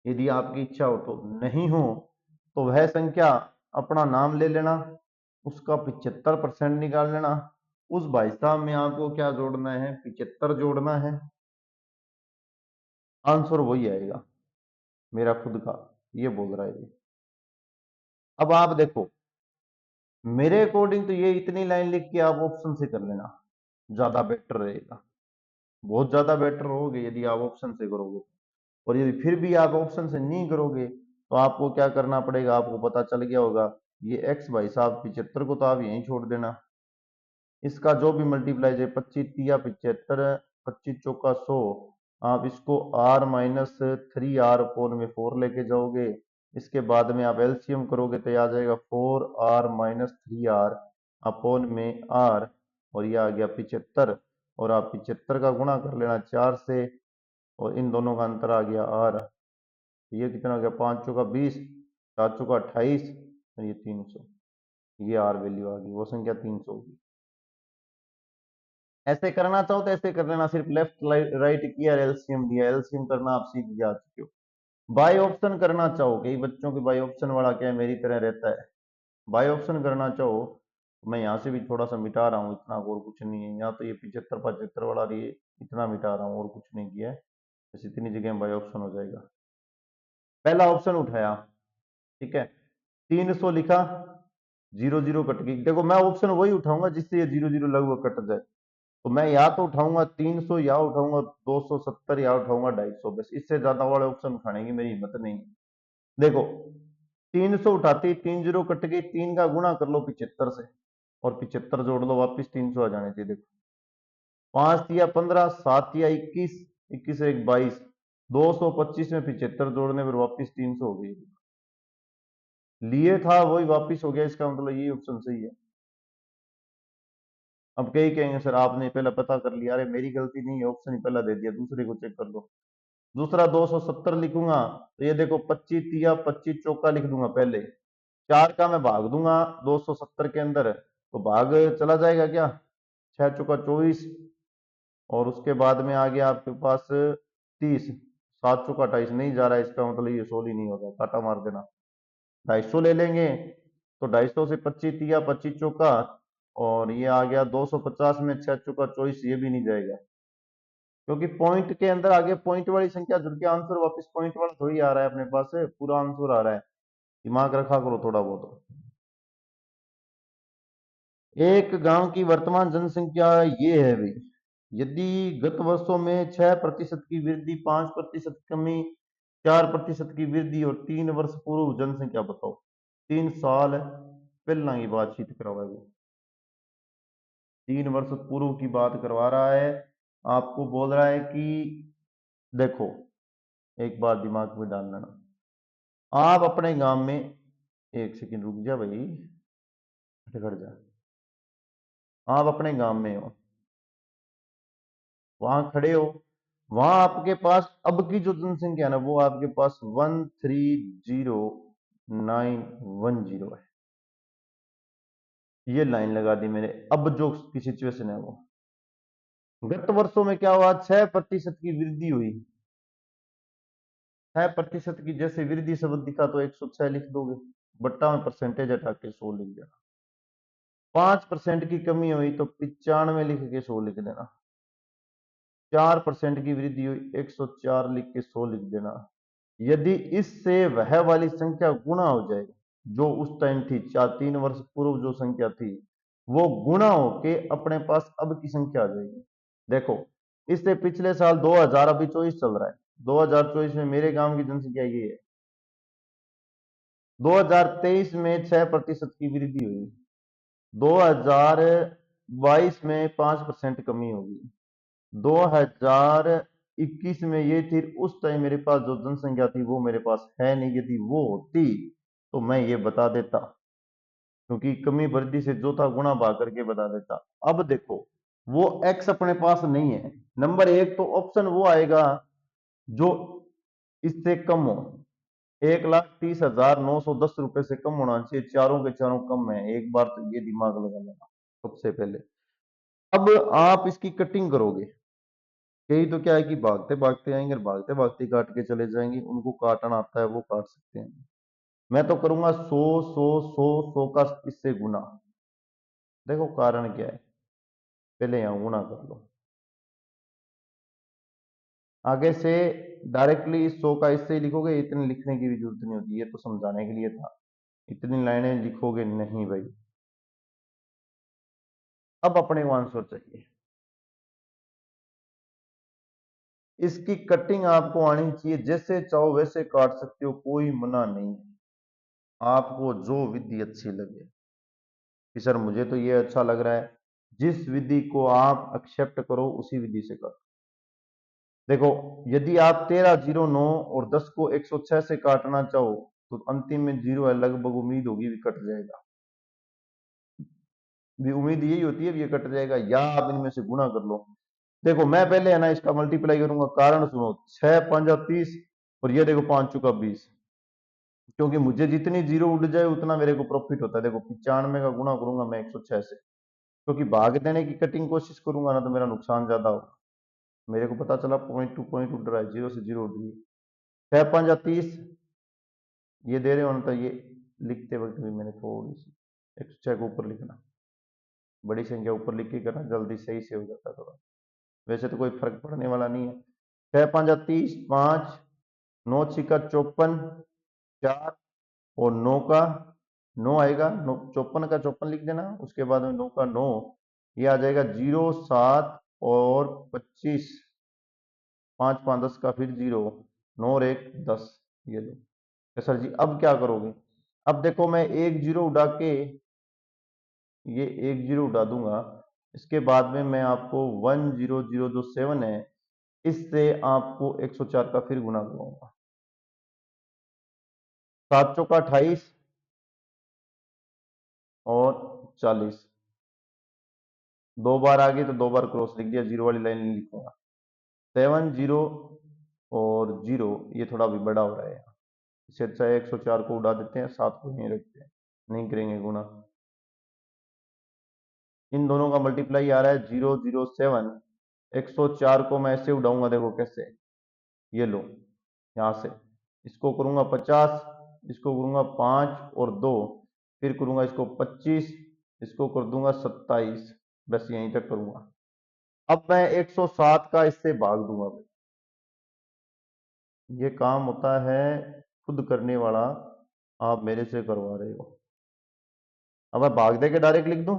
यदि आपकी इच्छा हो, तो नहीं हो तो वह संख्या अपना नाम ले लेना, उसका 75% निकाल लेना, उस भाई साहब में आपको क्या जोड़ना है, 75 जोड़ना है, आंसर वही आएगा मेरा खुद का, ये बोल रहा है ये। अब आप देखो मेरे अकॉर्डिंग तो ये इतनी लाइन लिख के आप ऑप्शन से कर लेना, ज्यादा बेटर रहेगा, बहुत ज्यादा बेटर होगे यदि आप ऑप्शन से करोगे। और यदि फिर भी आप ऑप्शन से नहीं करोगे तो आपको क्या करना पड़ेगा, आपको पता चल गया होगा, ये एक्स भाई साहब 75 को तो आप यहीं छोड़ देना, इसका जो भी मल्टीप्लाई है 25 तिया 75, 25 चौका 100, आप इसको r-3r/4 लेके जाओगे, इसके बाद में आप एलसीएम करोगे तो आ जाएगा 4r-3r/r, और ये आ गया 75, और आप 75 का गुणा कर लेना 4 से, और इन दोनों का अंतर आ गया r, ये कितना हो गया 5 चौका 20, 4 चौका 28, और ये 300, ये आर वैल्यू आ गई, वो संख्या 300 होगी। ऐसे करना चाहो तो ऐसे कर लेना, सिर्फ लेफ्ट राइट किया, एलसीएम दिया, एलसीएम करना आप सीख जा चुके हो। बाय ऑप्शन करना चाहो, कई बच्चों के बाय ऑप्शन वाला क्या है मेरी तरह रहता है, बाय ऑप्शन करना चाहो तो मैं यहाँ से भी थोड़ा सा मिटा रहा हूँ, इतना और कुछ नहीं है, यहाँ तो ये 75-75 वाला ये इतना मिटा रहा हूँ और कुछ नहीं किया है, बस इतनी जगह बाय ऑप्शन हो जाएगा। पहला ऑप्शन उठाया, ठीक है, 300 लिखा, 00 कट गई। देखो मैं ऑप्शन वही उठाऊंगा जिससे ये 00 लगभग कट जाए। तो मैं या तो उठाऊंगा 300, या उठाऊंगा 270, या उठाऊंगा 250। बस इससे ज्यादा वाले ऑप्शन उठाने की मेरी हिम्मत नहीं है। देखो 300 उठाते ही 30 कट गई, 3 का गुणा कर लो 75 से, और 75 जोड़ लो, वापिस 300 आ जाने चाहिए। देखो 5 या 15, 7 या 21, 21 से 1 22, 225 में 75 जोड़ने पर वापिस 300 हो गई। लिए था वही वापिस हो गया, इसका मतलब ये ऑप्शन सही है। अब कई कहेंगे सर आपने पहले पता कर लिया। अरे मेरी गलती नहीं है, ऑप्शन ही पहला दे दिया, दूसरे को चेक कर लो। दूसरा 270 लिखूंगा, तो ये देखो 25 या 25 चौका लिख दूंगा पहले, 4 का मैं भाग दूंगा 270 के अंदर, तो भाग चला जाएगा क्या, 6 चौका 24, और उसके बाद में आ गया आपके पास 30, 7 चौका 28 नहीं जा रहा है, इसका मतलब ये 16 ही नहीं होगा, काटा मार देना। 250 ले लेंगे, तो 250 से 25 या 25 चौका, और ये आ गया 250 में 6 चौका 24, ये भी नहीं जाएगा, क्योंकि पॉइंट के अंदर आगे पॉइंट वाली संख्या जुड़ के आंसर वापस पॉइंट वाला थोड़ी आ रहा है, अपने पास पूरा आंसर आ रहा है। दिमाग रखा करो थोड़ा बहुत। एक गांव की वर्तमान जनसंख्या ये है भाई, यदि गत वर्षों में 6% की वृद्धि, 5% कमी, 4% की वृद्धि, और 3 वर्ष पूर्व जनसंख्या बताओ। 3 साल पहला की बातचीत करवा है वो, 3 वर्ष पूर्व की बात करवा रहा है। आपको बोल रहा है कि देखो, एक बार दिमाग में डाल लेना, आप अपने गांव में, एक सेकंड रुक जा भाई, हट जा, आप अपने गांव में हो, वहां खड़े हो, वहां आपके पास अब की जो जनसंख्या है ना, वो आपके पास 130910 है। ये लाइन लगा दी मैंने। अब जो की सिचुएशन है वो, गत वर्षों में क्या हुआ, 6% की वृद्धि हुई। 6% की जैसे वृद्धि शब्द दिखा तो 106 लिख दोगे, बट्टा में परसेंटेज हटा के 100 लिख देना। 5% की कमी हुई तो 95 लिख के 100 लिख देना। 4% की वृद्धि हुई, 104 लिख के 100 लिख देना। यदि इससे वह वाली संख्या गुणा हो जाए जो उस टाइम थी, 3 वर्ष पूर्व जो संख्या थी, वो गुणा होके अपने पास अब की संख्या आ जाएगी। देखो इससे पिछले साल 2000, अभी 24 चल रहा है, 2024 में मेरे गांव की जनसंख्या ये है। 2023 में 6% की वृद्धि हुई, 2022 में 5% कमी होगी, 2021 में ये थी, उस टाइम मेरे पास जो जनसंख्या थी वो मेरे पास है नहीं, यदि वो होती तो मैं ये बता देता, क्योंकि कमी वृद्धि से जो था गुणा भाग करके बता देता। अब देखो वो एक्स अपने पास नहीं है, नंबर एक तो ऑप्शन वो आएगा जो इससे कम हो, 1,30,910 रुपए से कम होना चाहिए, चारों के चारों कम है, एक बार तो ये दिमाग लगा लेना सबसे पहले। अब आप इसकी कटिंग करोगे, कई तो क्या है कि भागते भागते आएंगे, भागते भागते काट के चले जाएंगे, उनको काटना आता है वो काट सकते हैं। मैं तो करूंगा 100 100 100 100 का इससे गुना। देखो कारण क्या है, पहले यहां गुना कर लो, आगे से डायरेक्टली 100 का इससे ही लिखोगे, इतने लिखने की भी जरूरत नहीं होती, ये तो समझाने के लिए था, इतनी लाइनें लिखोगे नहीं भाई। अब अपने को आंसर चाहिए, इसकी कटिंग आपको आनी चाहिए, जैसे चाहो वैसे काट सकते हो, कोई मना नहीं है, आपको जो विधि अच्छी लगे। कि सर मुझे तो ये अच्छा लग रहा है, जिस विधि को आप एक्सेप्ट करो उसी विधि से करो। देखो यदि आप 1309 और 10 को 106 से काटना चाहो, तो अंतिम में जीरो है, लगभग उम्मीद होगी भी कट जाएगा, भी उम्मीद यही होती है भी ये कट जाएगा, या आप इनमें से गुणा कर लो। देखो मैं पहले है ना इसका मल्टीप्लाई करूंगा, कारण सुनो, 6 5 30, और ये देखो 5 चुका 20, क्योंकि मुझे जितनी जीरो उड़ जाए उतना मेरे को प्रॉफिट होता है। देखो 95 का गुणा करूंगा मैं 106 से, क्योंकि भाग देने की कटिंग कोशिश करूंगा ना तो मेरा नुकसान ज्यादा होगा। मेरे को पता चला पॉइंट टू पॉइंट उड़ रहा है, जीरो से जीरो उड़ रही है। 6 5 30, ये दे रहे हो ना, तो ये लिखते वक्त भी मैंने थोड़ी सी 106 को ऊपर लिखना, बड़ी संख्या ऊपर लिख के करना, जल्दी सही से हो जाता है थोड़ा, वैसे तो कोई फर्क पड़ने वाला नहीं है। 6 5 30, 5, 9 छिका 54, 4 और 9 का 9 आएगा, 54 का 54 लिख देना, उसके बाद में 9 का 9, ये आ जाएगा 0 7 और 25, 5 5 10 का फिर 0, 9 और 1 10, ये लो। तो सर जी अब क्या करोगे? अब देखो मैं एक जीरो उड़ा के ये एक जीरो उड़ा दूंगा, इसके बाद में मैं आपको 100 जो 7 है इससे आपको 104 का फिर गुना करूंगा। 7 चौका 28 और 40, 2 बार आ गई तो 2 बार क्रॉस लिख दिया, जीरो वाली लाइन नहीं लिखूंगा। 7 0 और 0, ये थोड़ा भी बड़ा हो रहा है, इससे अच्छा है 104 को उड़ा देते हैं, 7 को नहीं रखते हैं, नहीं करेंगे गुना। इन दोनों का मल्टीप्लाई आ रहा है 007, 104 को मैं ऐसे उड़ाऊंगा, देखो कैसे, ये लो यहां से, इसको करूंगा 50, इसको करूंगा 5 और 2, फिर करूंगा इसको 25, इसको कर दूंगा 27, बस यहीं तक करूंगा। अब मैं 107 का इससे भाग दूंगा भाई, ये काम होता है खुद करने वाला, आप मेरे से करवा रहे हो। अब मैं भाग दे के डायरेक्ट लिख दूं,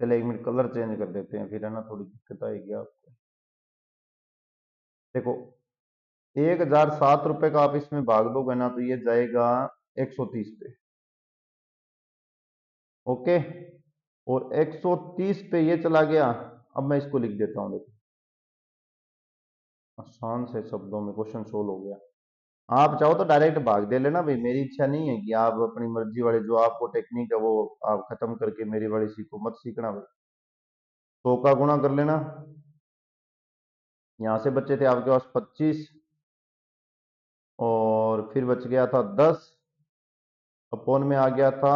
चले 1 मिनट कलर चेंज कर देते हैं, फिर है ना थोड़ी दिक्कत आएगी आपको। देखो 1007 रुपए का आप इसमें भाग दोगे ना तो ये जाएगा 130 पे, ओके, और 130 पे ये चला गया। अब मैं इसको लिख देता हूं, देखो आसान से शब्दों में क्वेश्चन सोल्व हो गया। आप चाहो तो डायरेक्ट भाग दे लेना भाई, मेरी इच्छा नहीं है कि आप अपनी मर्जी वाले जो आपको टेक्निक है वो आप खत्म करके मेरी वाली सीखो, मत सीखना भाई। 100 का गुणा कर लेना, यहां से बचे थे आपके पास 25 और फिर बच गया था 10, अपोन में आ गया था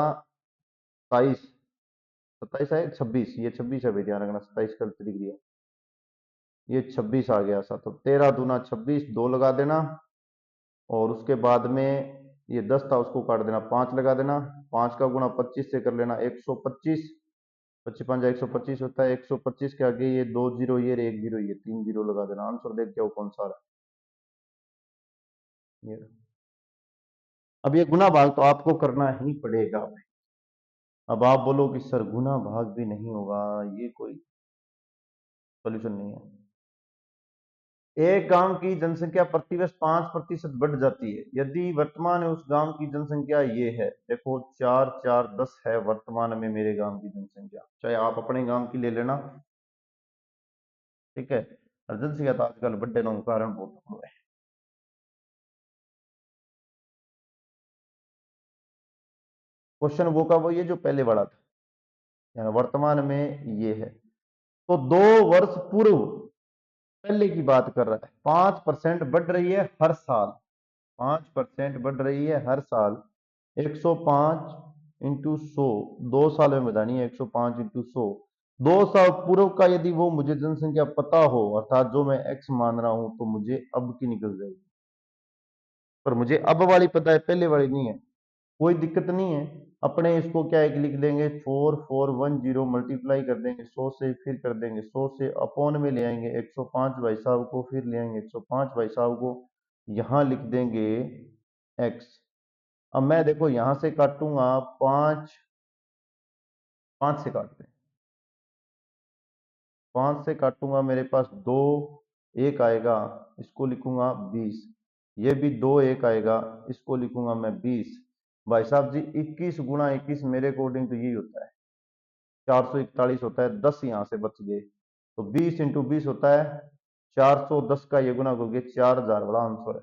27, 27 है 26, ये 26 है भाई, ध्यान रखना 27 गलत लिख दिया, ये 26 आ गया था, तो 13 दूना 26, 2 लगा देना, और उसके बाद में ये 10 था उसको काट देना, 5 लगा देना, 5 का गुणा 25 से कर लेना 125, 25 5 125 होता है, 125 के आगे ये 2 जीरो, ये 1 जीरो, ये 3 जीरो लगा देना, आंसर देख के वो कौन सा आ रहा है ये। अब ये गुना भाग तो आपको करना ही पड़ेगा भाई। अब आप बोलो कि सर गुना भाग भी नहीं होगा, ये कोई सोल्यूशन नहीं है। एक गांव की जनसंख्या प्रतिवर्ष 5% बढ़ जाती है, यदि वर्तमान में उस गांव की जनसंख्या ये है, देखो 4 4 10 है वर्तमान में मेरे गांव की जनसंख्या, चाहे आप अपने गांव की ले लेना, ठीक है। और जनसंख्या तो आजकल बढ़ने का कारण बहुत है। क्वेश्चन वो का वो ये जो पहले वाला था, यानी वर्तमान में ये है, तो 2 वर्ष पूर्व पहले की बात कर रहा है, 5% बढ़ रही है हर साल, 5% बढ़ रही है हर साल, 105 इंटू 100, 2 साल में बतानी है, 105 इंटू 100, 2 साल पूर्व का यदि वो मुझे जनसंख्या पता हो, अर्थात जो मैं एक्स मान रहा हूं, तो मुझे अब की निकल जाएगी, पर मुझे अब वाली पता है, पहले वाली नहीं है, कोई दिक्कत नहीं है। अपने इसको क्या है कि लिख देंगे 4410, मल्टीप्लाई कर देंगे 100 से, फिर कर देंगे 100 से, अपॉन में ले आएंगे 105 भाई साहब को, फिर ले आएंगे 105 भाई साहब को, यहां लिख देंगे x। अब मैं देखो यहां से काटूंगा 5, 5 से काटते हैं, 5 से काटूंगा, मेरे पास 2 1 आएगा, इसको लिखूंगा 20, ये भी 2 1 आएगा, इसको लिखूंगा मैं 20। भाई साहब जी 21 गुणा 21 मेरे अकॉर्डिंग तो यही होता है, 441 होता है, 10 यहां से बच गए, तो 20 इंटू 20 होता है 410 का ये गुना करोगे 4000 बड़ा आंसर है।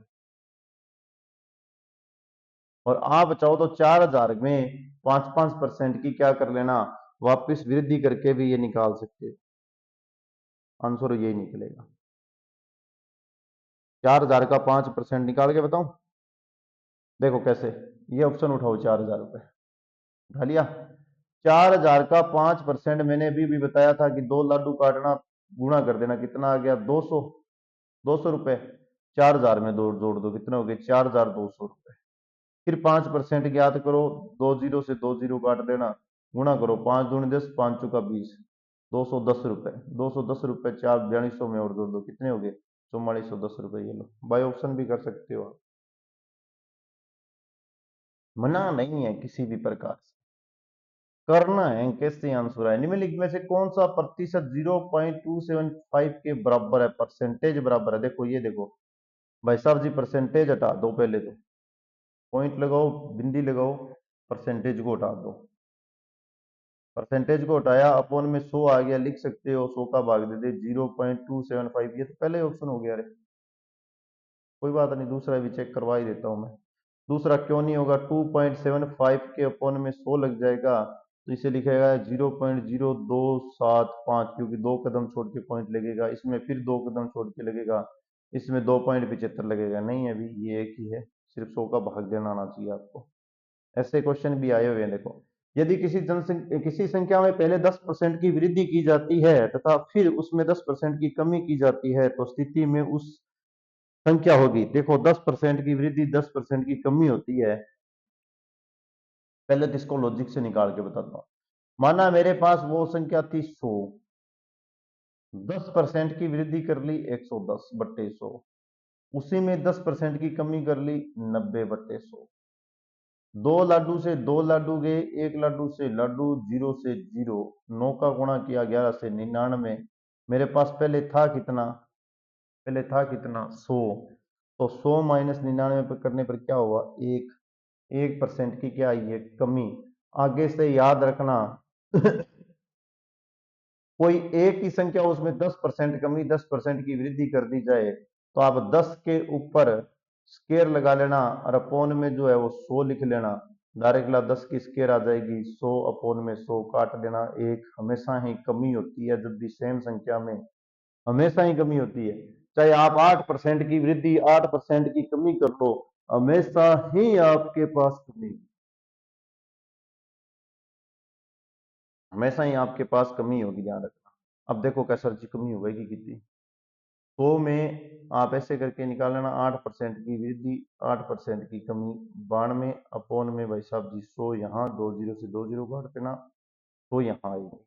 और आप चाहो तो 4000 में 5-5% की क्या कर लेना, वापस वृद्धि करके भी ये निकाल सकते हो, आंसर यही निकलेगा। 4000 का 5% निकाल के बताऊं, देखो कैसे, ये ऑप्शन उठाओ, 4000 रुपए उठा लिया, 4000 का 5% मैंने भी बताया था कि 2 लाडू काटना, गुणा कर देना, कितना आ गया 200, 200 रुपए, 4000 में दो जोड़ दो, कितने हो गए 4200 रुपए, फिर 5% ज्ञात करो, 2 जीरो से 2 जीरो काट देना, गुणा करो, 5 दूनी 10, 5 चौका 20, 210 रुपए, 210 रुपए 4200 में और जोड़ दो, कितने हो गए 4410 रुपये, ये लो बाय ऑप्शन भी कर सकते हो आप, मना नहीं है किसी भी प्रकार से, करना है। कैसे आंसर है, निम्नलिखित में से कौन सा प्रतिशत 0.275 के बराबर है, परसेंटेज बराबर है। देखो ये देखो भाई साहब जी, परसेंटेज हटा दो, पहले तो पॉइंट लगाओ, बिंदी लगाओ, परसेंटेज को हटा दो। परसेंटेज को हटाया, अपॉन में 100 आ गया, लिख सकते हो 100 का भाग दे दे 0.275, ये तो पहले ऑप्शन हो गया। अरे कोई बात नहीं, दूसरा भी चेक करवा ही देता हूं मैं। दूसरा क्यों नहीं होगा, 2.75 के अपॉन में 100 लग जाएगा, तो इसे लिखेगा 0.0275, क्योंकि 2 कदम छोड़ के पॉइंट लगेगा, इसमें फिर 2 कदम छोड़ के लगेगा, इसमें 2.75 लगेगा। नहीं अभी ये एक ही है, सिर्फ 100 का भाग देना आना चाहिए आपको। ऐसे क्वेश्चन भी आए हुए हैं। देखो, यदि किसी संख्या में पहले 10% की वृद्धि की जाती है तथा फिर उसमें 10% की कमी की जाती है, तो स्थिति में उस संख्या होगी। देखो 10% की वृद्धि 10% की कमी होती है, पहले तो इसको लॉजिक से निकाल के बताता हूं। माना मेरे पास वो संख्या थी 100, 10% की वृद्धि कर ली 110/100, उसी में 10% की कमी कर ली 90/100। 2 लाडू से 2 लाडू गए, 1 लाडू से लाडू, 0 से 0, 9 का गुणा किया 11 से 99। मेरे पास पहले था कितना, 100, तो 100 माइनस 99 पर करने पर क्या हुआ, 1% की क्या आई है, कमी। आगे से याद रखना कोई एक ही संख्या उसमें 10% कमी 10% की वृद्धि कर दी जाए, तो आप 10 के ऊपर स्केयर लगा लेना और अपोन में जो है वो 100 लिख लेना। डायरेक्ट ला 10 की स्केयर आ जाएगी, 100 अपोन में 100 काट देना। एक हमेशा ही कमी होती है, जब भी सेम संख्या में हमेशा ही कमी होती है। चाहे आप 8% की वृद्धि 8% की कमी कर लो, हमेशा ही आपके पास कमी, हमेशा ही आपके पास कमी होगी, ध्यान रखना। अब देखो कैसे सर जी कमी हो गई कितनी, 100 में आप ऐसे करके निकाल लेना, 8% की वृद्धि 8% की कमी, 92 अपोन में भाई साहब जी 100, यहाँ 20 से 20 काट देना, तो यहाँ आएगी।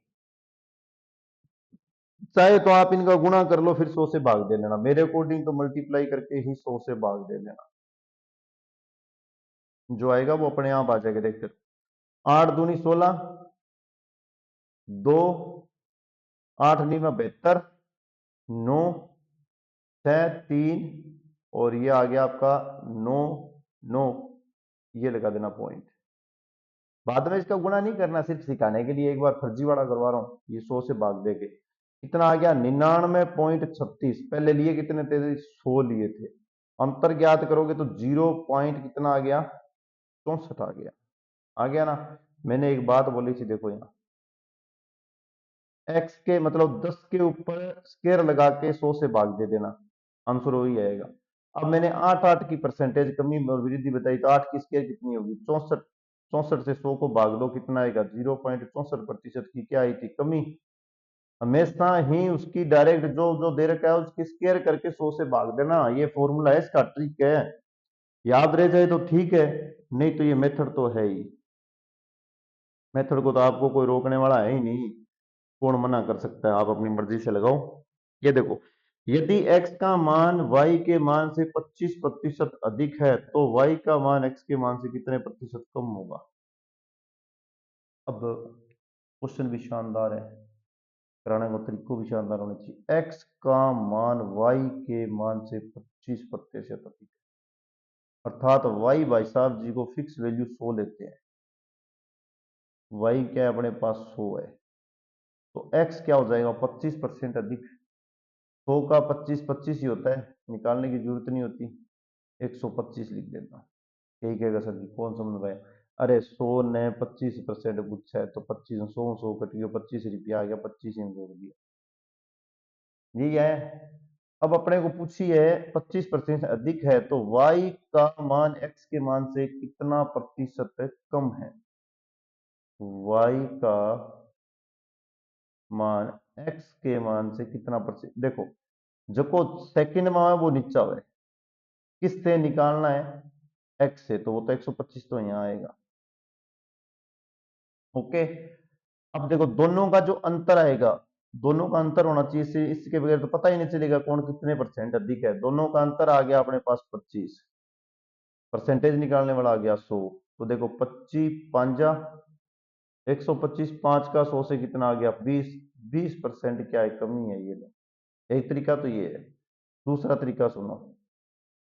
चाहे तो आप इनका गुणा कर लो, फिर 100 से भाग दे लेना, मेरे अकॉर्डिंग तो मल्टीप्लाई करके ही 100 से भाग दे लेना, जो आएगा वो अपने आप आ जाएगा। देखते 8 दूनी 16, 2 8 नीमा 72, 9 6 3, और ये आ गया आपका 9 9, ये लगा देना पॉइंट। बाद में इसका गुणा नहीं करना, सिर्फ सिखाने के लिए एक बार फर्जी वाला करवा रहा हूं। ये 100 से भाग देके कितना आ गया, 99.36। पहले लिए कितने थे, 100 लिए थे। अंतर ज्ञात करोगे तो 0 पॉइंट कितना आ गया, 64 आ गया ना। मैंने एक बात बोली थी, देखो यहाँ x के मतलब 10 के ऊपर स्केयर लगा के 100 से भाग दे देना, आंसर वही आएगा। अब मैंने 8 की परसेंटेज कमी और वृद्धि बताई, तो 8 की स्केयर कितनी होगी, 64। 64 से 100 को भाग दो, कितना आएगा, 0.64% की क्या आई थी, कमी। हमेशा ही उसकी डायरेक्ट जो जो दे रखा है उसकी स्केयर करके 100 से भाग देना, ये फॉर्मूला है, इसका ट्रिक है। याद रह जाए तो ठीक है, नहीं तो ये मेथड तो है ही। मेथड को तो आपको कोई रोकने वाला है ही नहीं, कौन मना कर सकता है, आप अपनी मर्जी से लगाओ। ये देखो, यदि x का मान y के मान से 25% अधिक है, तो y का मान x के मान से कितने प्रतिशत कम होगा। अब क्वेश्चन भी शानदार है, कराने का तरीका भी शानदार होना चाहिए। x का मान y के मान से 25% अधिक है, अर्थात y भाई साहब जी को फिक्स वैल्यू 100 लेते हैं, y क्या है अपने पास 100 है, तो x क्या हो जाएगा, 25% अधिक। 100 का 25 25 ही होता है, निकालने की जरूरत नहीं होती, 125 लिख देता। यही कहेगा सर जी कौन समझ पाया, अरे 100 ने 25% गुच्छा है, तो 25 100 100 कट गया, 25 रुपया आ गया, 25 में जोड़ दिया, यही है। अब अपने को पूछी है 25% अधिक है, तो y का मान x के मान से कितना प्रतिशत कम है। y का मान x के मान से कितना प्रतिशत, देखो जो सेकंड में है वो नीचा हुआ है, किससे निकालना है, x से, तो वो तो 125 तो यहाँ आएगा। ओके, अब देखो दोनों का जो अंतर आएगा, दोनों का अंतर होना चाहिए, इसके बगैर तो पता ही नहीं चलेगा कौन कितने परसेंट अधिक है। दोनों का अंतर आ गया अपने पास 25, परसेंटेज निकालने वाला आ गया 100। तो देखो 25 पांजा 125, 5 का 100 से कितना आ गया 20, 20% क्या है कमी है। ये लो, एक तरीका तो ये है। दूसरा तरीका सुनो,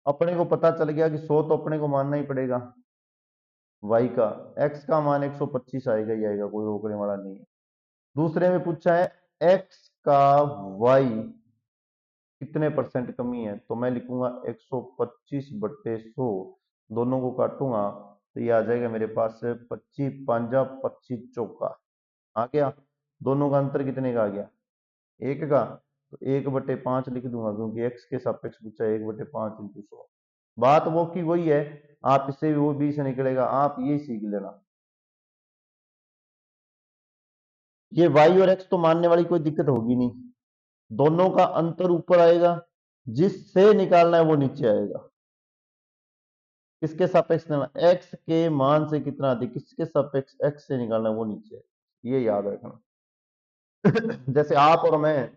अपने को पता चल गया कि 100 तो अपने को मानना ही पड़ेगा, y का, x का मान 125 आएगा ही आएगा, कोई रोकने वाला नहीं है। दूसरे में पूछा है x का y कितने परसेंट कमी है, तो मैं लिखूंगा 125 बट्टे 100, दोनों को काटूंगा तो ये आ जाएगा मेरे पास 25 पांजा 25 चौका आ गया। दोनों का अंतर कितने का आ गया, एक का। तो 1/5 लिख दूंगा क्योंकि x के सापेक्ष पूछा है, 1/5 इंटू 100। बात वो की वही है, आप इससे भी वो 20 निकलेगा, आप ये सीख लेना। ये y और x तो मानने वाली कोई दिक्कत होगी नहीं, दोनों का अंतर ऊपर आएगा, जिससे निकालना है वो नीचे आएगा। किसके सापेक्ष निकालना, x के मान से कितना अधिक, किसके सापेक्ष x से निकालना है वो नीचे आएगा, ये याद रखना। जैसे आप और मैं,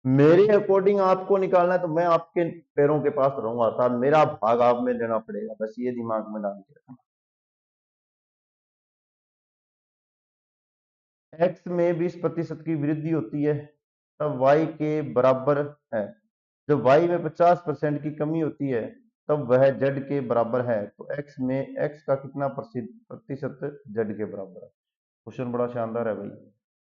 मेरे अकॉर्डिंग आपको निकालना है तो मैं आपके पैरों के पास रहूंगा, अर्थात मेरा भाग आप में लेना पड़ेगा, बस ये दिमाग में डाल के रखना। x में 20% की वृद्धि होती है तब y के बराबर है, जब y में 50% की कमी होती है तब वह z के बराबर है। तो x में x का कितना प्रतिशत z के बराबर है। क्वेश्चन बड़ा शानदार है भाई।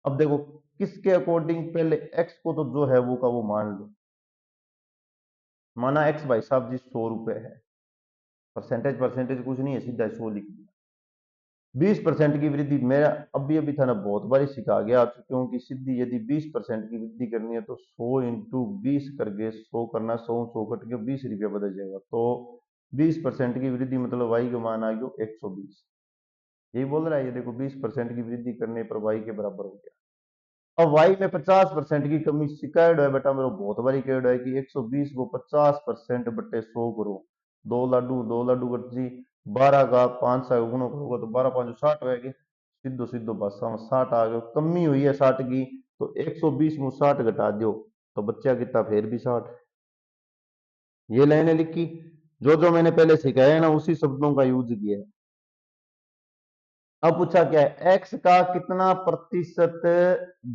अब देखो किसके अकॉर्डिंग, पहले x को तो जो है वो का वो मान लो, माना x भाई साहब जी 100 रुपए है, परसेंटेज परसेंटेज कुछ नहीं है, सीधा 100 लिख दिया। 20% की वृद्धि, मेरा अभी अभी था ना, बहुत बारी सिखा गया, क्योंकि सीधी यदि 20% की वृद्धि करनी है तो 100 इंटू 20 करके 100 करना, 100 कट के 20 रुपया बदल जाएगा। तो 20% की वृद्धि मतलब वाई का मान आ गया 120, यही बोल रहा है। ये देखो 20% की वृद्धि करने पर वाई के बराबर हो गया। अब वाई में 50% की कमी शिकायत है बेटा, मेरे बहुत बारी कह है कि 120 को 50% बटे 100 करो, दो लाडू कर जी, 12 का 5 से गुणा करोगे तो 12 5 60 रहेगी, सीधो सीधो बस 60 आ गए, कमी हुई है 60 की, तो 120 में 60 घटा दो तो बच्चा कितना, फिर भी 60। ये लाइनें लिखी, जो जो मैंने पहले सिखाया है ना उसी शब्दों का यूज किया है। अब पूछा क्या है, x का कितना प्रतिशत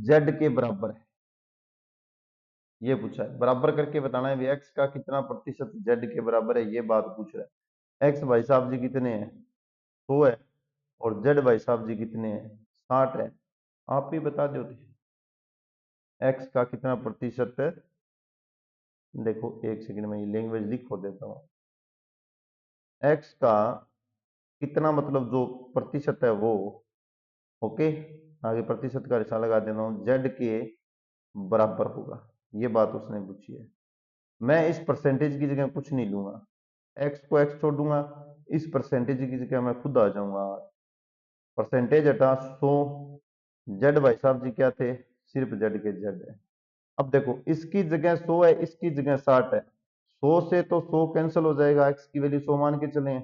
z के बराबर है, ये पूछा है, बराबर करके बताना है x का कितना प्रतिशत z के बराबर है, ये बात पूछ रहा है। x भाई साहब जी कितने हैं, 100 है, और z भाई साहब जी कितने हैं, 60 है। आप ही बता दो x का कितना प्रतिशत है। देखो एक सेकंड में ये लैंग्वेज लिख हो देता हूँ, x का कितना मतलब जो प्रतिशत है वो, ओके, आगे प्रतिशत का रिश्ता लगा देता हूँ, z के बराबर होगा, ये बात उसने पूछी है। मैं इस परसेंटेज की जगह कुछ नहीं लूंगा, x को x छोड़ दूंगा, इस परसेंटेज की जगह मैं खुद आ जाऊंगा, परसेंटेज हटा 100, जेड भाई साहब जी क्या थे, सिर्फ जेड के जेड है। अब देखो इसकी जगह 100 है, इसकी जगह 60 है, 100 से तो 100 कैंसिल हो जाएगा, x की वैल्यू 100 मान के चले,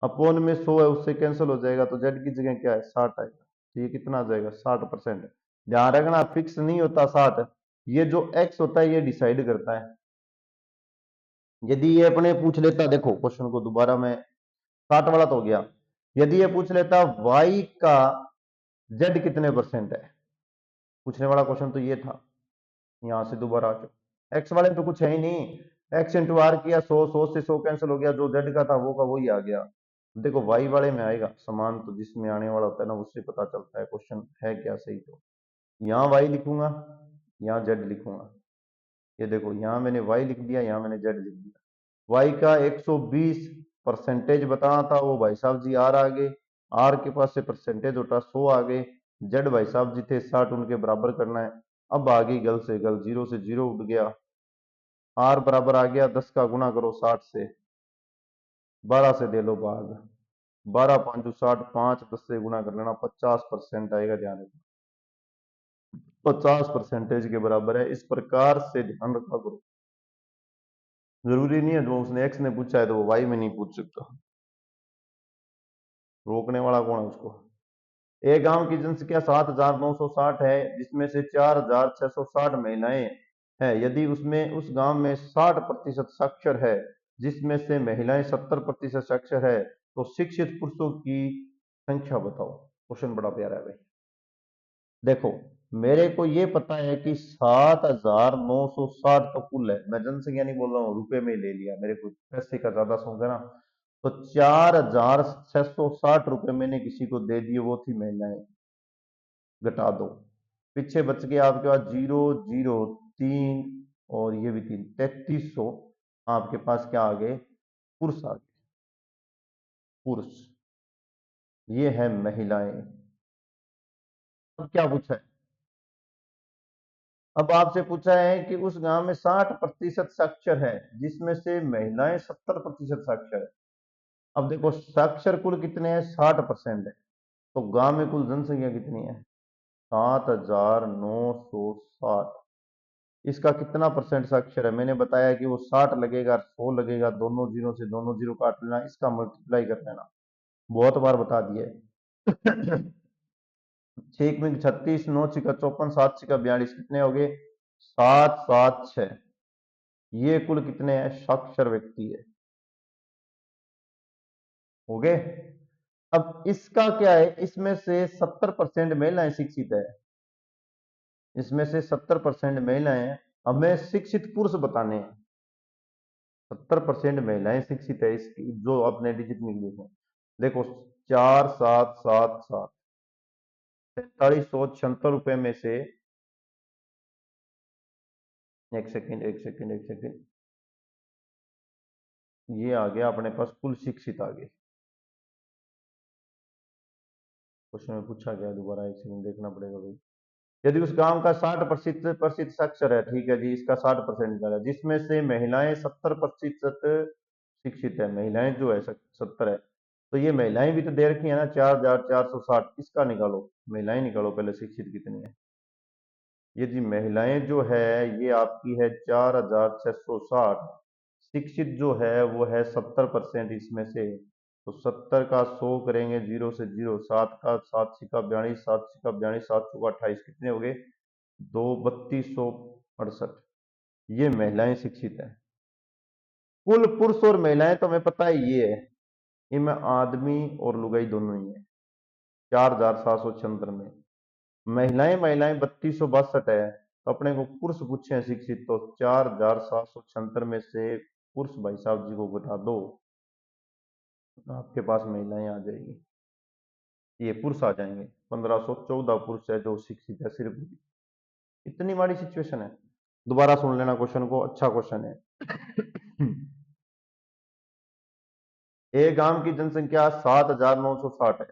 अपोन में 100 है उससे कैंसिल हो जाएगा, तो जेड की जगह क्या है 60 आएगा, तो ये कितना आ जाएगा 60%। ध्यान रखना फिक्स नहीं होता 60, ये जो x होता है ये डिसाइड करता है। यदि ये अपने पूछ लेता, देखो क्वेश्चन को दोबारा मैं, 60 वाला तो हो गया, यदि ये पूछ लेता y का z कितने परसेंट है, पूछने वाला क्वेश्चन तो ये था, यहां से दोबारा आ जाओ, एक्स वाले में तो कुछ है ही नहीं, एक्स इंटू आर किया 100, 100 से 100 कैंसिल हो गया, जो जेड का था वो का वही आ गया। देखो वाई वाले में आएगा समान, तो जिसमें आने वाला होता है ना उससे पता चलता है क्वेश्चन है क्या सही। तो यहाँ वाई लिखूंगा, यहाँ जेड लिखूंगा, ये देखो यहाँ मैंने वाई लिख दिया, यहाँ मैंने जेड लिख दिया। वाई का 120 परसेंटेज बताना था, वो भाई साहब जी आर आ गए, आर के पास से परसेंटेज उठा 100 आ गए, जेड भाई साहब जी थे 60, उनके बराबर करना है। अब आ गई गल से गल, जीरो से जीरो उठ गया, आर बराबर आ गया 10 का गुना करो 60 से, 12 से दे लो भाग, 12 5 60, 5 10 से गुना कर लेना, 50% आएगा, ध्यान रखना 50% के बराबर है। इस प्रकार से ध्यान रखा करो, जरूरी नहीं है जो उसने एक्स ने पूछा है तो वो वाई में नहीं पूछ सकता, रोकने वाला कौन है उसको। एक गांव की जनसंख्या 7,960 है, जिसमें से 4,660 महिलाएं हैं। यदि उसमें उस गांव में 60% साक्षर है, जिसमें से महिलाएं 70% साक्षर है, तो शिक्षित पुरुषों की संख्या बताओ। क्वेश्चन बड़ा प्यारा है भाई। देखो, मेरे को ये पता है कि 7,960 तो कुल है, मैं जनसंख्या नहीं बोल रहा हूँ, रुपए में ही ले लिया, मेरे को पैसे का ज्यादा शौक है ना। तो 4,660 रुपए मैंने किसी को दे दिए, वो थी महिलाएं, घटा दो। पीछे बच गया आपके पास 003 और ये भी 3, 3300। आपके पास क्या आ गए? पुरुष आ गए। पुरुष, ये है महिलाएं। अब क्या पूछा है? अब आपसे पूछा है कि उस गांव में 60% साक्षर है, जिसमें से महिलाएं 70% साक्षर है। अब देखो, साक्षर कुल कितने हैं? 60% है। तो गांव में कुल जनसंख्या कितनी है? 7,960। इसका कितना परसेंट साक्षर है? मैंने बताया कि वो 60 लगेगा, 100 लगेगा, दोनों जीरो से दोनों जीरो काट लेना, इसका मल्टीप्लाई कर लेना। बहुत बार बता दिया है। 6 36, 9 छिका 54, 7 छिका 42, कितने हो गए? 776। ये कुल कितने हैं? साक्षर व्यक्ति है। हो गए। अब इसका क्या है? इसमें से 70% महिलाएं शिक्षित है, इसमें से 70% महिलाएं। हमें शिक्षित पुरुष बताने हैं। 70% महिलाएं शिक्षित है, इसकी जो अपने डिजिट निकले थे। देखो, 4,777, 4376 रुपए में से, एक सेकंड एक सेकंड एक सेकंड, ये आ गया अपने पास कुल शिक्षित आ गए। क्वेश्चन में पूछा गया, दोबारा एक सेकंड देखना पड़ेगा भाई। यदि उस गांव का 60% साक्षर है, ठीक है जी, इसका 60% निकाला, जिसमें से महिलाएं 70% शिक्षित है, महिलाएं जो है 70 है, तो ये महिलाएं भी तो दे रखी है ना, 4,460, इसका निकालो, महिलाएं निकालो पहले, शिक्षित कितनी है। ये जी महिलाएं जो है, ये आपकी है 4,660। शिक्षित जो है वो है 70% इसमें से। तो 70 का 100 करेंगे, जीरो से जीरो, 7 का 7 छिका 42, 7 छिका 42, 7 चौका 28, कितने हो गए? 3268। ये महिलाएं शिक्षित है। कुल पुरुष और महिलाएं तो हमें पता है ये है, इनमें आदमी और लुगाई दोनों ही है, 4,776 में। महिलाएं महिलाएं 3262 है, तो अपने को पुरुष पूछे हैं शिक्षित, तो 4,776 में से पुरुष भाई साहब जी को घटा दो, आपके पास महिलाएं आ जाएगी, ये पुरुष आ जाएंगे। 1514 पुरुष है जो शिक्षित है सिर्फ। इतनी बड़ी सिचुएशन है। दोबारा सुन लेना क्वेश्चन को, अच्छा क्वेश्चन है। एक गांव की जनसंख्या 7,960 है,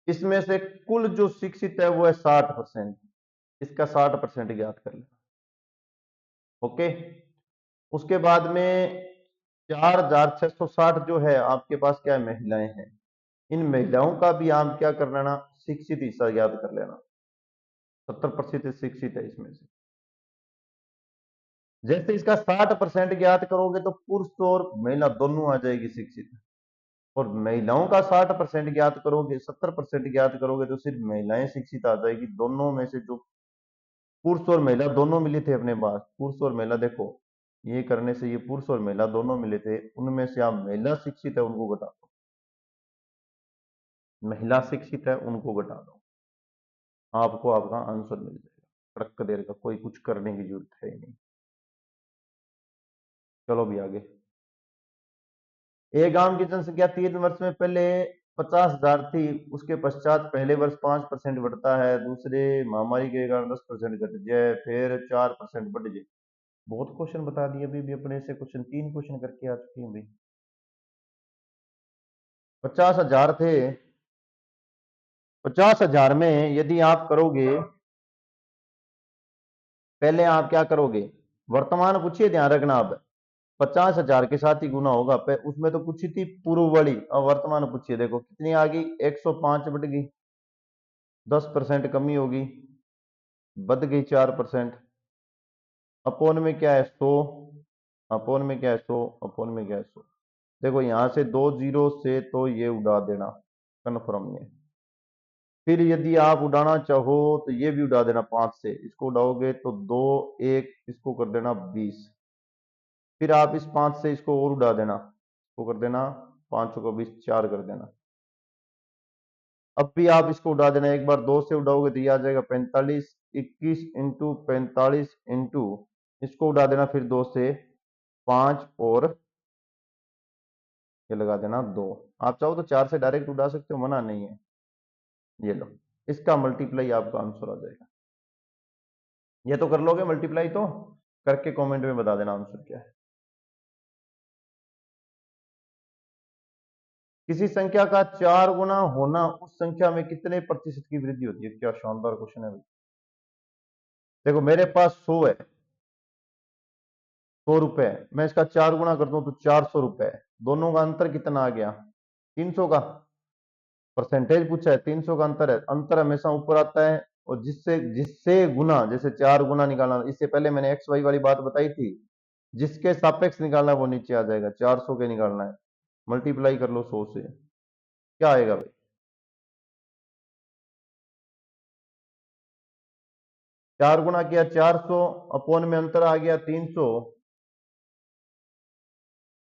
इसमें से कुल जो शिक्षित है वो है 60%। इसका 60% ज्ञात कर लेना। ओके। उसके बाद में 4,660 जो है आपके पास क्या है? महिलाएं हैं। इन महिलाओं का भी आप क्या कर लेना? शिक्षित हिस्सा ज्ञात कर लेना। 70% शिक्षित है इसमें से। जैसे इसका 60% ज्ञात करोगे तो पुरुष और महिला दोनों आ जाएगी शिक्षित, और महिलाओं का 60% ज्ञात करोगे, 70% ज्ञात करोगे, तो सिर्फ महिलाएं शिक्षित आ जाएगी। दोनों में से जो पुरुष और महिला दोनों मिले थे अपने पास, पुरुष और महिला, देखो ये करने से ये पुरुष और महिला दोनों मिले थे, उनमें से आप महिला शिक्षित है उनको घटा दो, महिला शिक्षित है उनको घटा दो, आपको आपका आंसर मिल जाएगा। टक्क देर का कोई कुछ करने की जरूरत है ही नहीं। चलो भी आगे। एक गांव की जनसंख्या 3 वर्ष में पहले 50,000 थी, उसके पश्चात पहले वर्ष 5% बढ़ता है, दूसरे महामारी के कारण 10% घट जाए, फिर 4% बढ़ जाए। बहुत क्वेश्चन बता दिए, अभी भी अपने से क्वेश्चन 3 क्वेश्चन करके आ चुके हैं भाई। 50,000 थे, 50,000 में यदि आप करोगे, पहले आप क्या करोगे? वर्तमान पूछिए, ध्यान रखना। आप 50,000 के साथ ही गुना होगा, उसमें तो पूछी थी पूर्व वाली, अब वर्तमान पूछिए, देखो कितनी आ गई? 105 बढ़ गई, 10% कमी होगी, बद गई 4%। अपोन में क्या है? 100। अपोन में क्या है? 100। अपोन में क्या है? 100। देखो यहां से 2 जीरो से तो ये उड़ा देना, कन्फर्म ये। फिर यदि आप उड़ाना चाहो तो ये भी उड़ा देना 5 से, इसको उड़ाओगे तो 2 1 इसको कर देना 20। फिर आप इस 5 से इसको और उड़ा देना, इसको कर देना 5 को 20 4 कर देना। अब भी आप इसको उड़ा देना, एक बार 2 से उड़ाओगे तो ये आ जाएगा 45, 21 इंटू 45 इंटू इसको उड़ा देना फिर 2 से 5 और ये लगा देना 2। आप चाहो तो 4 से डायरेक्ट उड़ा सकते हो, मना नहीं है। ये लो, इसका मल्टीप्लाई आपका आंसर आ जाएगा। ये तो कर लोगे मल्टीप्लाई, तो करके कमेंट में बता देना आंसर क्या है। किसी संख्या का 4 गुना होना उस संख्या में कितने प्रतिशत की वृद्धि होती है? क्या शानदार क्वेश्चन है भाई। देखो मेरे पास 100 है, 100 रुपए, मैं इसका 4 गुना कर दूं तो 400 रुपए। दोनों का अंतर कितना आ गया? 300 का। परसेंटेज पूछा है, 300 का अंतर है, अंतर हमेशा ऊपर आता है। और जिससे जिससे गुना, जैसे 4 गुना निकालना, इससे पहले मैंने एक्स वाई वाली बात बताई थी, जिसके सापेक्ष निकालना वो नीचे आ जाएगा, 400 के निकालना है, मल्टीप्लाई कर लो 100 से, क्या आएगा भाई? 4 गुना किया 400, अपोन में अंतर आ गया 300।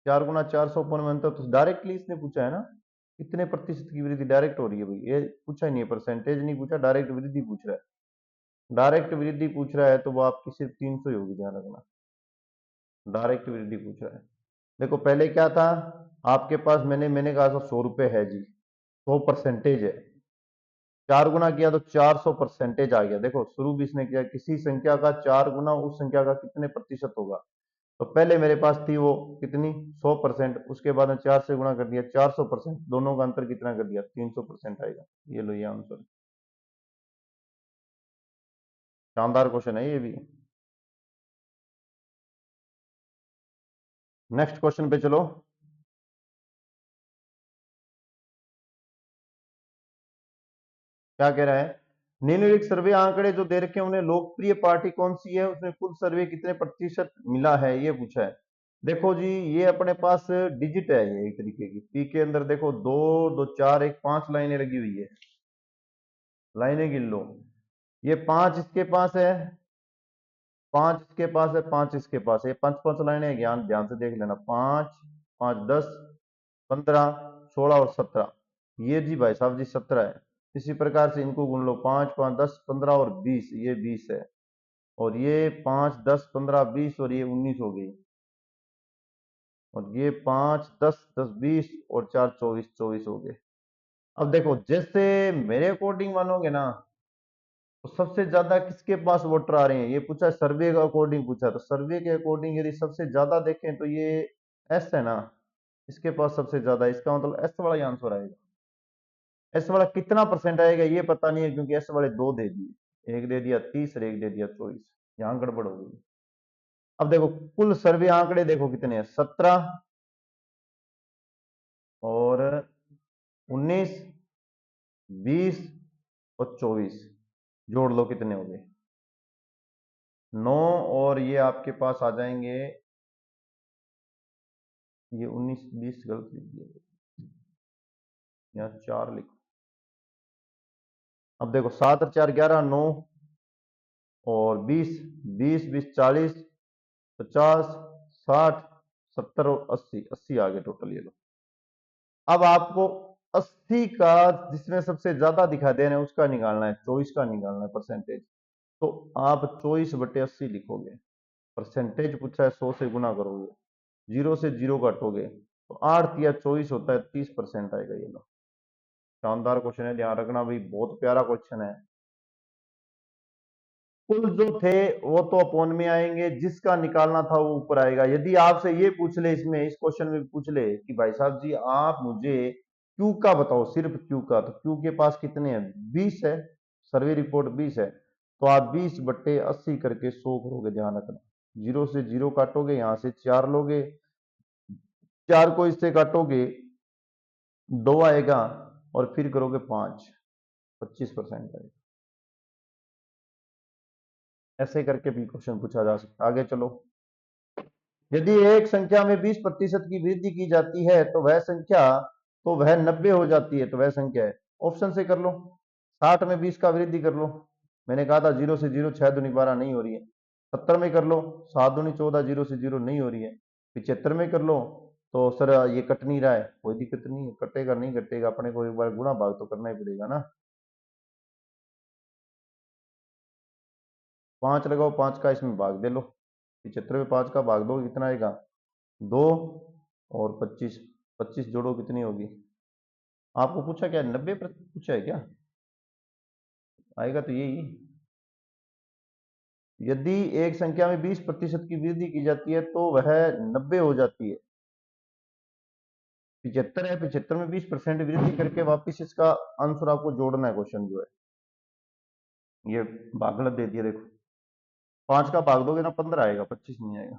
4 गुना 400 अपोन में अंतर, तो डायरेक्टली इसने पूछा है ना कितने प्रतिशत की वृद्धि डायरेक्ट हो रही है भाई, ये पूछा ही नहीं है, परसेंटेज नहीं पूछा, डायरेक्ट वृद्धि पूछ रहा है। डायरेक्ट वृद्धि पूछ रहा है तो वो आपकी सिर्फ 300 ही होगी, ध्यान रखना। डायरेक्ट वृद्धि पूछ रहा है। देखो पहले क्या था आपके पास, मैंने कहा था 100 रुपए है जी, 100 परसेंटेज है, 4 गुना किया तो 400 परसेंटेज आ गया। देखो शुरू भी इसने किया, किसी संख्या का 4 गुना उस संख्या का कितने प्रतिशत होगा। तो पहले मेरे पास थी वो कितनी, 100%, उसके बाद में 4 से गुना कर दिया 400%, दोनों का अंतर कितना कर दिया, 300% आएगा। ये लो, ये आंसर। शानदार क्वेश्चन है ये भी। नेक्स्ट क्वेश्चन पे चलो। क्या कह रहा है, निम्नलिखित सर्वे आंकड़े जो दे रखे हैं उन्हें लोकप्रिय पार्टी कौन सी है, उसमें कुल सर्वे कितने प्रतिशत मिला है, ये पूछा है। देखो जी, ये अपने पास डिजिट है, ये एक तरीके की, पी के अंदर देखो 2 2 4 1 5 लाइनें लगी हुई है, लाइनें गिन लो। ये 5 इसके पास है, 5 इसके पास है, 5 इसके पास है, ये 5 5 लाइनें हैं, ध्यान ध्यान से देख लेना, 5 5 10 15 16 और 17, ये जी भाई साहब जी 17 है। इसी प्रकार से इनको गुण लो, 5 5 10 15 और 20, ये 20 है। और ये 5 10 15 20 और ये 19 हो गई। और ये 5 10 10 20 और 4 24, 24 हो गए। अब देखो जैसे मेरे अकॉर्डिंग मानोगे ना, तो सबसे ज्यादा किसके पास वोटर आ रहे हैं, ये पूछा सर्वे के अकॉर्डिंग पूछा, तो सर्वे के अकॉर्डिंग यदि सबसे ज्यादा देखें तो ये एस है ना, इसके पास सबसे ज्यादा, इसका मतलब एस वाला ही आंसर आएगा। एस वाला कितना परसेंट आएगा ये पता नहीं है, क्योंकि एस वाले 2 दे दिए, एक दे दिया 30 और एक दे दिया 24, यहां गड़बड़ हो गई। अब देखो कुल सर्वे आंकड़े देखो कितने हैं, 17 और 19 20 और 24, जोड़ लो कितने हो गए, 9, और ये आपके पास आ जाएंगे, ये 19 20 गलत लिख दिया, यहाँ 4 लिखो। अब देखो 7 और 4 11 9 और 20 20 20 40 50 60 70 और 80, 80 आ गए टोटल, ये लो। अब आपको 80 का जिसमें सबसे ज्यादा दिखा दे रहे हैं उसका निकालना है, 24 का निकालना है परसेंटेज। तो आप 24/80 लिखोगे, परसेंटेज पूछा है 100 से गुना करोगे, 0 से 0 काटोगे तो 8 या 24 होता है, 30% आएगा, ये लो। शानदार क्वेश्चन है, ध्यान रखना भाई, बहुत प्यारा क्वेश्चन है। कुल जो थे वो तो अपोन में आएंगे, जिसका निकालना था वो ऊपर आएगा। यदि आपसे ये पूछ ले, इसमें इस क्वेश्चन में पूछ ले कि भाई साहब जी आप मुझे क्यू का बताओ, सिर्फ क्यू का, तो क्यू के पास कितने हैं, 20 है, सर्वे रिपोर्ट 20 है, तो आप 20/80 करके 100 करोगे, ध्यान रखना। 0 से 0 काटोगे, यहां से 4 लोगे, 4 को इससे काटोगे 2 आएगा, और फिर करोगे 5, 25% आएगा। ऐसे करके भी क्वेश्चन पूछा जा सकता है। आगे चलो। यदि एक संख्या में 20% की वृद्धि की जाती है तो वह संख्या तो वह 90 हो जाती है, तो वह संख्या है। ऑप्शन से कर लो। 60 में 20 का वृद्धि कर लो, मैंने कहा था 0 से 0 6 दूनी 12 नहीं हो रही है। 70 में कर लो, 7 दूनी 14, 0 से 0 नहीं हो रही है। 75 में कर लो, तो सर ये कट नहीं रहा है, कोई दिक्कत नहीं है, कटेगा नहीं कटेगा, अपने को एक बार गुणा भाग तो करना ही पड़ेगा ना। 5 लगाओ, 5 का इसमें भाग दे लो, 75 में 5 का भाग दो, कितना आएगा 2, और 25, 25 जोड़ो कितनी होगी। आपको पूछा क्या 90 पूछा है क्या, आएगा तो यही। यदि एक संख्या में 20% की वृद्धि की जाती है तो वह 90 हो जाती है। 75 है, 75 में 20% वृद्धि करके वापिस इसका आंसर आपको जोड़ना है, क्वेश्चन जो है ये भागलत दे दिया देखो, 5 का भाग दोगे ना 15 आएगा, 25 नहीं आएगा।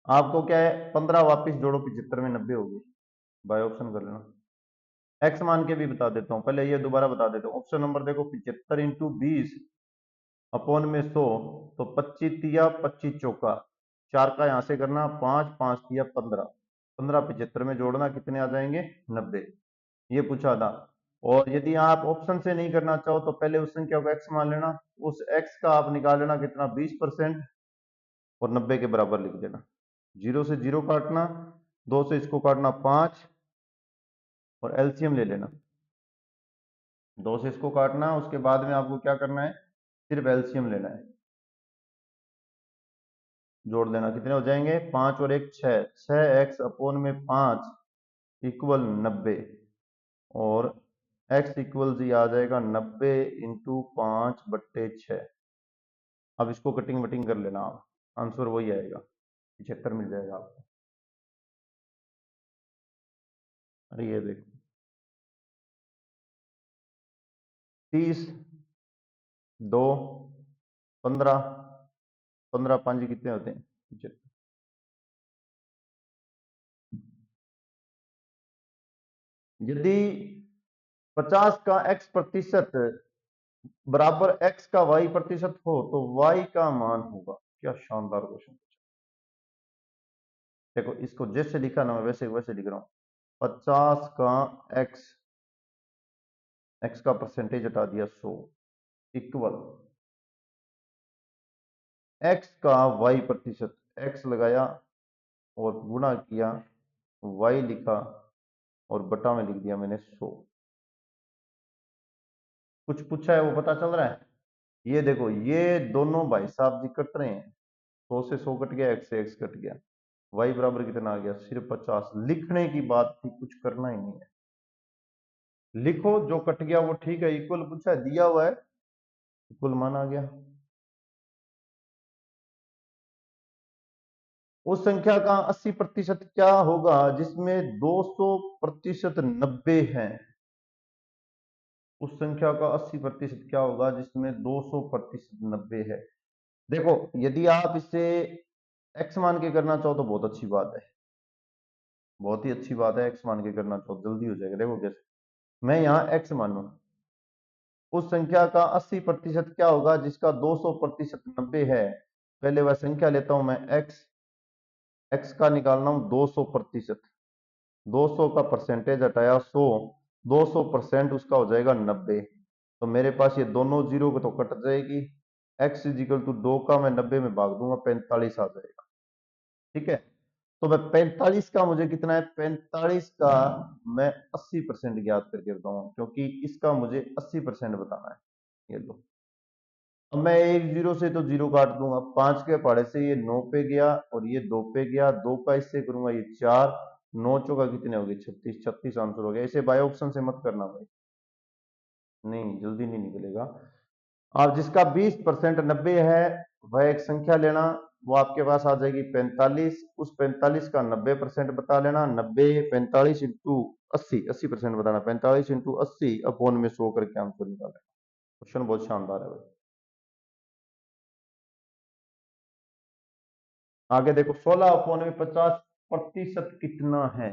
आपको क्या है 15 वापिस जोड़ो, 75 में 90 होगी, बाय ऑप्शन कर लेना। एक्स मान के भी बता देता हूं, पहले ये दोबारा बता देता हूं। ऑप्शन नंबर देखो, 75 इंटू 20 अपॉन में 100, तो 25 तिया 25 चौका, 4 का यहां से करना 5, 5 तिया 15, 15 75 में जोड़ना कितने आ जाएंगे 90, ये पूछा था। और यदि आप ऑप्शन से नहीं करना चाहो तो पहले उस संख्या को एक्स मान लेना, उस एक्स का आप निकाल लेना कितना 20% और 90 के बराबर लिख देना। 0 से 0 काटना, 2 से इसको काटना 5 और एलसीएम ले लेना। 2 से इसको काटना, उसके बाद में आपको क्या करना है, सिर्फ एलसीएम लेना है, जोड़ देना, कितने हो जाएंगे 5 और 1 6, 6x अपॉन में 5 इक्वल 90, और x इक्वल जी आ जाएगा 90 इंटू 5/6। अब इसको कटिंग वटिंग कर लेना आप, आंसर वही आएगा, 75 मिल जाएगा आपको। अरे ये देखो 30, 2, 15, 15 5 कितने होते हैं 75। यदि 50 का x प्रतिशत बराबर x का y प्रतिशत हो तो y का मान होगा। क्या शानदार क्वेश्चन। देखो इसको जैसे लिखा ना मैं वैसे वैसे लिख रहा हूं, 50 का x का परसेंटेज हटा दिया 100 इक्वल x का y प्रतिशत, x लगाया और गुणा किया, y लिखा और बटा में लिख दिया मैंने 100। कुछ पूछा है वो पता चल रहा है। ये देखो ये दोनों भाई साहब जी कट रहे हैं, 100 से 100 कट गया, x से x कट गया, y बराबर कितना आ गया सिर्फ 50। लिखने की बात थी, कुछ करना ही नहीं है, लिखो जो कट गया वो ठीक है, इक्वल पूछा है दिया हुआ है, इक्वल मान आ गया। उस संख्या का 80% क्या होगा जिसमें 200% 90 है। उस संख्या का 80% क्या होगा जिसमें 200% 90 है। देखो यदि आप इसे x मान के करना चाहो तो बहुत अच्छी बात है, बहुत ही अच्छी बात है, x मान के करना चाहो जल्दी हो जाएगा। देखो कैसे, मैं यहाँ x मानू, उस संख्या का 80% क्या होगा जिसका 200% 90 है। पहले वह संख्या लेता हूं मैं x का निकालना हूं 200%, 200 का परसेंटेज हटाया 100, 200% उसका हो जाएगा 90। तो मेरे पास ये दोनों जीरो को तो कट जाएगी, x इजिकल टू 2 का मैं 90 में भाग दूंगा 45 आ जाएगा। ठीक है, तो मैं 45 का मुझे कितना है, 45 का मैं 80% ज्ञात करके बताऊंगा, क्योंकि इसका मुझे 80% बताना है। ये लो, अब मैं एक जीरो से तो जीरो काट दूंगा, 5 के पहाड़े से ये 9 पे गया और ये 2 पे गया, 2 का इससे करूंगा ये 4, 9 चौका कितने हो गए 36, 36 आंसर हो गया। इसे बाय ऑप्शन से मत करना भाई, नहीं जल्दी नहीं निकलेगा। अब जिसका 20% 90 है वह एक संख्या लेना, वो आपके पास आ जाएगी 45, उस 45 का 90% बता लेना, 90 45 इंटू 80, 80% बताना, 45 इंटू 80 अपॉन में 100 करके आंसर निकालेना। क्वेश्चन बहुत शानदार है भाई। आगे देखो 16 अपॉन में 50% कितना है।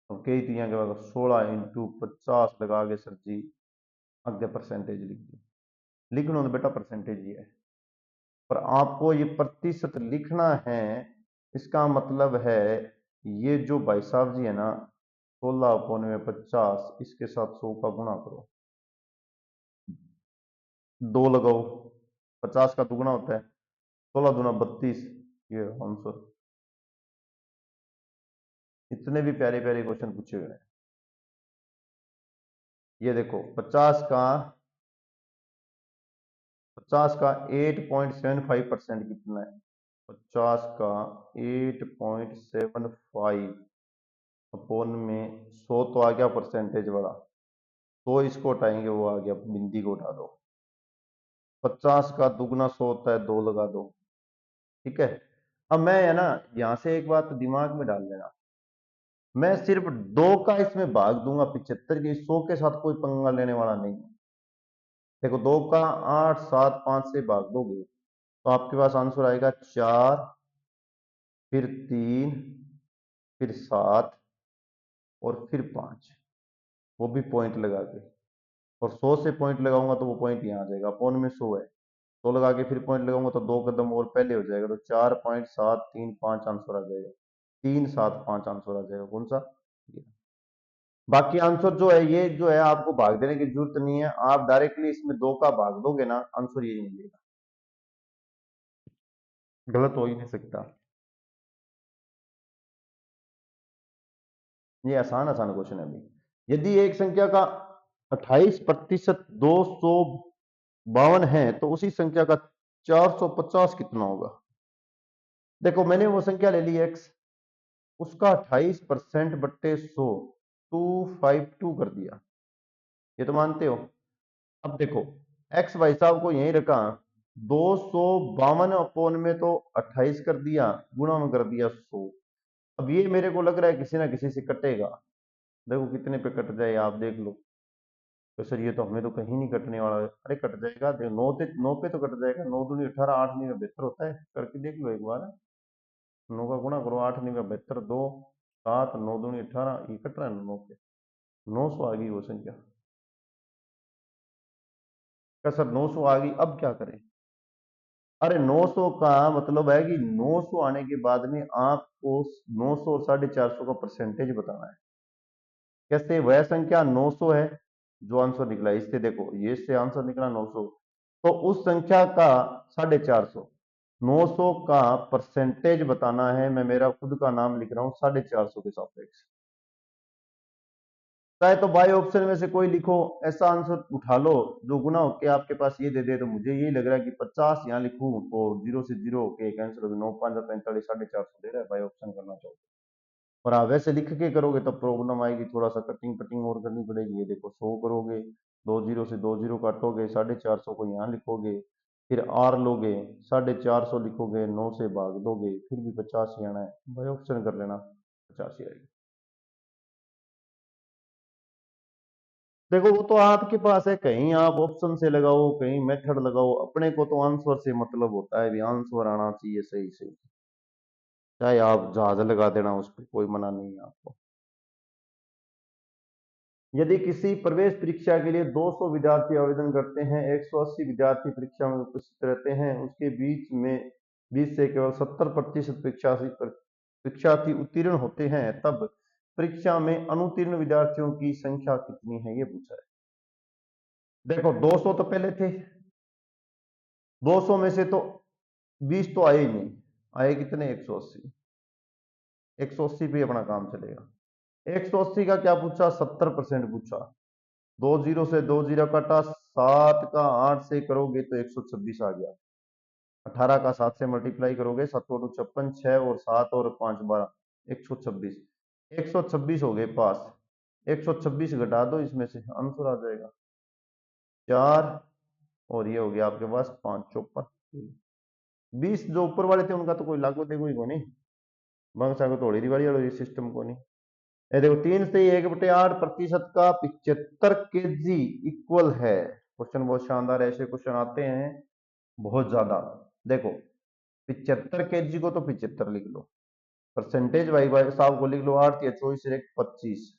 तो कई दिया के बाद 16 इंटू 50 लगा के सर जी आगे परसेंटेज लिख दी, लिख लो तो बेटा परसेंटेज ये है, पर आपको ये प्रतिशत लिखना है। इसका मतलब है ये जो भाई साहब जी है ना, 16/50, इसके साथ 100 का गुणा करो, 2 लगाओ, 50 का दुगुना होता है, 16 दूना 32, ये आंसर। इतने भी प्यारे प्यारे क्वेश्चन पूछे हुए हैं। ये देखो 50 का 8.75% कितना है? 50 का 8.75 अपोन में 100 तो आ गया परसेंटेज वाला, तो इसको हटाएंगे, वो आ गया, बिंदी को उठा दो। 50 का दुगना 100 होता है, 2 लगा दो, ठीक है। अब मैं है ना, यहां से एक बात दिमाग में डाल लेना, मैं सिर्फ 2 का इसमें भाग दूंगा 75 के, 100 के साथ कोई पंगा लेने वाला नहीं। देखो 2 का 8, 7, 5 से भाग दोगे तो आपके पास आंसर आएगा 4, फिर 3, फिर 7 और फिर 5, वो भी पॉइंट लगा के। और 100 से पॉइंट लगाऊंगा तो वो पॉइंट यहाँ आ जाएगा, अपोन में 100 है, 100 लगा के फिर पॉइंट लगाऊंगा तो 2 कदम और पहले हो जाएगा, तो 4.735 आंसर आ जाएगा, 375 आंसर आ जाएगा। कौन सा? ये। बाकी आंसर जो है, ये जो है आपको भाग देने की जरूरत नहीं है, आप डायरेक्टली इसमें 2 का भाग दोगे ना, आंसर यही मिलेगा, गलत हो ही नहीं सकता। ये आसान आसान क्वेश्चन है अभी। यदि एक संख्या का 28% 252 है तो उसी संख्या का 450 कितना होगा? देखो मैंने वो संख्या ले ली x, उसका 28% बट्टे 100, 252 कर दिया, ये तो मानते हो। अब देखो x भाई साहब को यहीं रखा, 252 अपोन में तो 28 कर दिया, गुणा में कर दिया 100। अब ये मेरे को लग रहा है किसी ना किसी से कटेगा, देखो कितने पे कट जाए आप देख लो। तो सर ये तो हमें तो कहीं नहीं कटने वाला है। अरे कट जाएगा, देखो 9 पे तो कट जाएगा, 9 दूनी 18, 8 नहीं में 72 होता है, करके देख लो एक बार। 9 का गुणा करो, 8 नहीं में 72, 2 7, 9 दूनी 18, ये कट रहा है 9 पे, 900 आ गई वो संख्या। क्या सर 900 आ गई, अब क्या करें? अरे 900 का मतलब है कि 900 आने के बाद में आपको 900 और 450 का परसेंटेज बताना है। कैसे? वह संख्या 900 है जो आंसर निकला, इससे देखो ये से आंसर निकला 900, तो उस संख्या का 450, 900 का परसेंटेज बताना है। मैं मेरा खुद का नाम लिख रहा हूं 450 के सापेक्ष, चाहे तो बाई ऑप्शन में से कोई लिखो, ऐसा आंसर उठा लो जो गुना होके आपके पास ये दे दे। तो मुझे यही लग रहा है कि 50 यहाँ लिखूं तो 0 से 0 होके एक आंसर होगा, 9 5 45, 450 दे रहा है, बाई ऑप्शन करना चाहो। और आप वैसे लिख के करोगे तब प्रॉब्लम आएगी, थोड़ा सा कटिंग कटिंग और करनी पड़ेगी। ये देखो 100 करोगे, 2 0 से 2 0 काटोगे, 450 को यहाँ लिखोगे, फिर आर लोगे, 450 लिखोगे, 9 से भाग दोगे, फिर भी 50 ही आना है, बाई ऑप्शन कर लेना, 50 ही आएगी। देखो वो तो आपके पास है, कहीं आप ऑप्शन से लगाओ, कहीं मेथड लगाओ, अपने को तो आंसर से मतलब होता है, भी आंसर आना चाहिए सही से, चाहे आप जहाज लगा देना उस पर, कोई मना नहीं है आपको। यदि किसी प्रवेश परीक्षा के लिए 200 विद्यार्थी आवेदन करते हैं, 180 विद्यार्थी परीक्षा में उपस्थित रहते हैं, उसके बीच से केवल 70% परीक्षार्थी उत्तीर्ण होते हैं, तब परीक्षा में अनुत्तीर्ण विद्यार्थियों की संख्या कितनी है, ये पूछा है। देखो 200 तो पहले थे, 200 में से तो 20 तो आए ही नहीं, आए कितने? 180, 180 पे अपना काम चलेगा। 180 का क्या पूछा? 70% पूछा, 2 0 से 2 0 काटा, 7 का 8 से करोगे तो 126 आ गया, 18 का 7 से मल्टीप्लाई करोगे, 7 और 56, 6 और 7 और 5 12, 126, 126 हो गए पास। 126 घटा दो इसमें से, आंसर आ जाएगा 4, और ये हो गया आपके पास 5 54। 20 जो ऊपर वाले थे उनका तो कोई लागू देखो ही को नहीं, मंग सागो थोड़ी दिवाली वाले सिस्टम को नहीं। ये देखो 3 से 1/8% का 75 केजी इक्वल है। क्वेश्चन बहुत शानदार है, ऐसे क्वेश्चन आते हैं बहुत ज्यादा। देखो 75 केजी को तो 75 लिख लो, परसेंटेज भाई भाई साहब को लिख लो 8 या 24 से 25,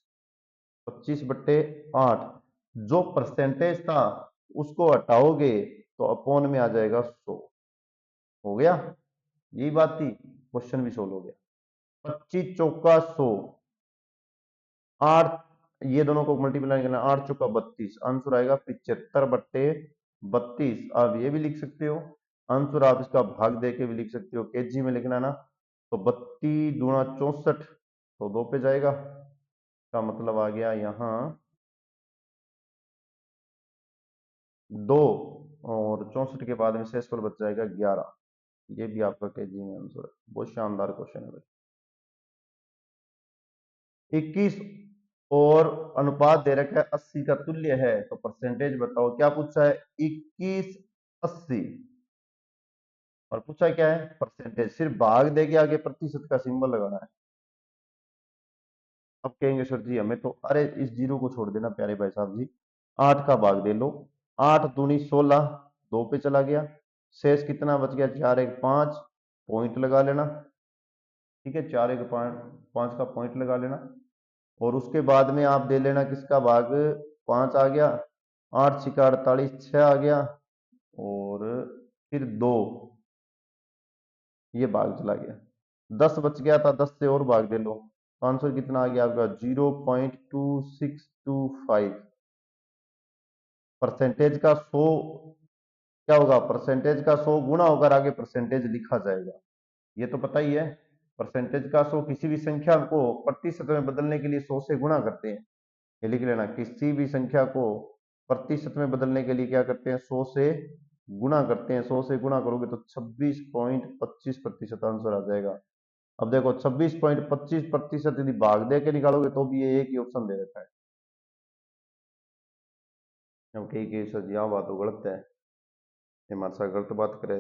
25/8, जो परसेंटेज था उसको हटाओगे तो अपोन में आ जाएगा 100। हो गया, यही बात थी, क्वेश्चन भी सोल्व हो गया। 25 चौका 100, 8, ये दोनों को मल्टीप्लाई करना, 8 चौका 32, आंसर आएगा 75/32। आप ये भी लिख सकते हो आंसर, आप इसका भाग दे के भी लिख सकते हो, केजी में लिखना ना, तो 32 दूना 64, तो 2 पे जाएगा, का मतलब आ गया यहाँ 2, और 64 के बाद में शेषफल बच जाएगा 11। ये भी आपका केजी में आंसर है। बहुत शानदार क्वेश्चन है भाई। 21 और अनुपात दे रखा है 80 का तुल्य है, तो परसेंटेज बताओ। क्या पूछा है? 21 80, और पूछा क्या है? परसेंटेज। सिर्फ भाग दे के आगे प्रतिशत का सिंबल लगाना है। अब कहेंगे सर जी हमें तो, अरे इस जीरो को छोड़ देना प्यारे भाई साहब जी, 8 का भाग दे लो, 8 दूनी 16, 2 पे चला गया, शेष कितना बच गया? 4 1 5, पॉइंट लगा लेना, ठीक है, 4 1 5 का पॉइंट लगा लेना, और उसके बाद में आप दे लेना किसका भाग? 5 आ गया, 8 6 48, 6 आ गया, और फिर 2, ये भाग चला गया, 10 बच गया था, 10 से और भाग दे लो, तो आंसर कितना आ गया आपका? 0.2625। परसेंटेज का 100 क्या होगा? परसेंटेज का 100 गुना होकर आगे परसेंटेज लिखा जाएगा, ये तो पता ही है। परसेंटेज का 100 किसी भी संख्या को प्रतिशत में बदलने के लिए 100 से गुणा करते हैं, ये लिख लेना, किसी भी संख्या को प्रतिशत में बदलने के लिए क्या करते हैं? 100 से गुणा करते हैं, 100 से गुणा करोगे तो 26.25% आंसर आ जाएगा। अब देखो 26.25% यदि भाग दे के निकालोगे तो भी ये एक ही ऑप्शन दे देता है। अब ठीक है सर जी, हाँ बात तो गलत है, ये हमारे साथ गलत बात करे।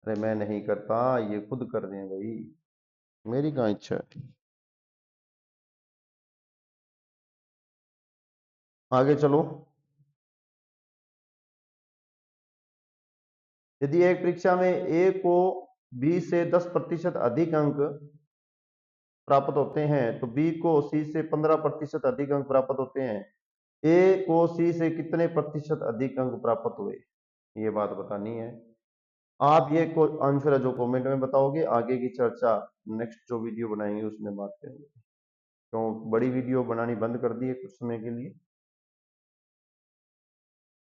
अरे मैं नहीं करता, ये खुद कर रहे हैं भाई, मेरी कहाँ इच्छा है। आगे चलो। यदि एक परीक्षा में ए को 20 से 10% अधिक अंक प्राप्त होते हैं, तो बी को सी से 15% अधिक अंक प्राप्त होते हैं, ए को सी से कितने प्रतिशत अधिक अंक प्राप्त हुए? ये बात बतानी है। आप ये आंसर है जो कमेंट में बताओगे, आगे की चर्चा नेक्स्ट जो वीडियो बनाएंगे उसमें बात करेंगे। तो बड़ी वीडियो बनानी बंद कर दी है कुछ समय के लिए।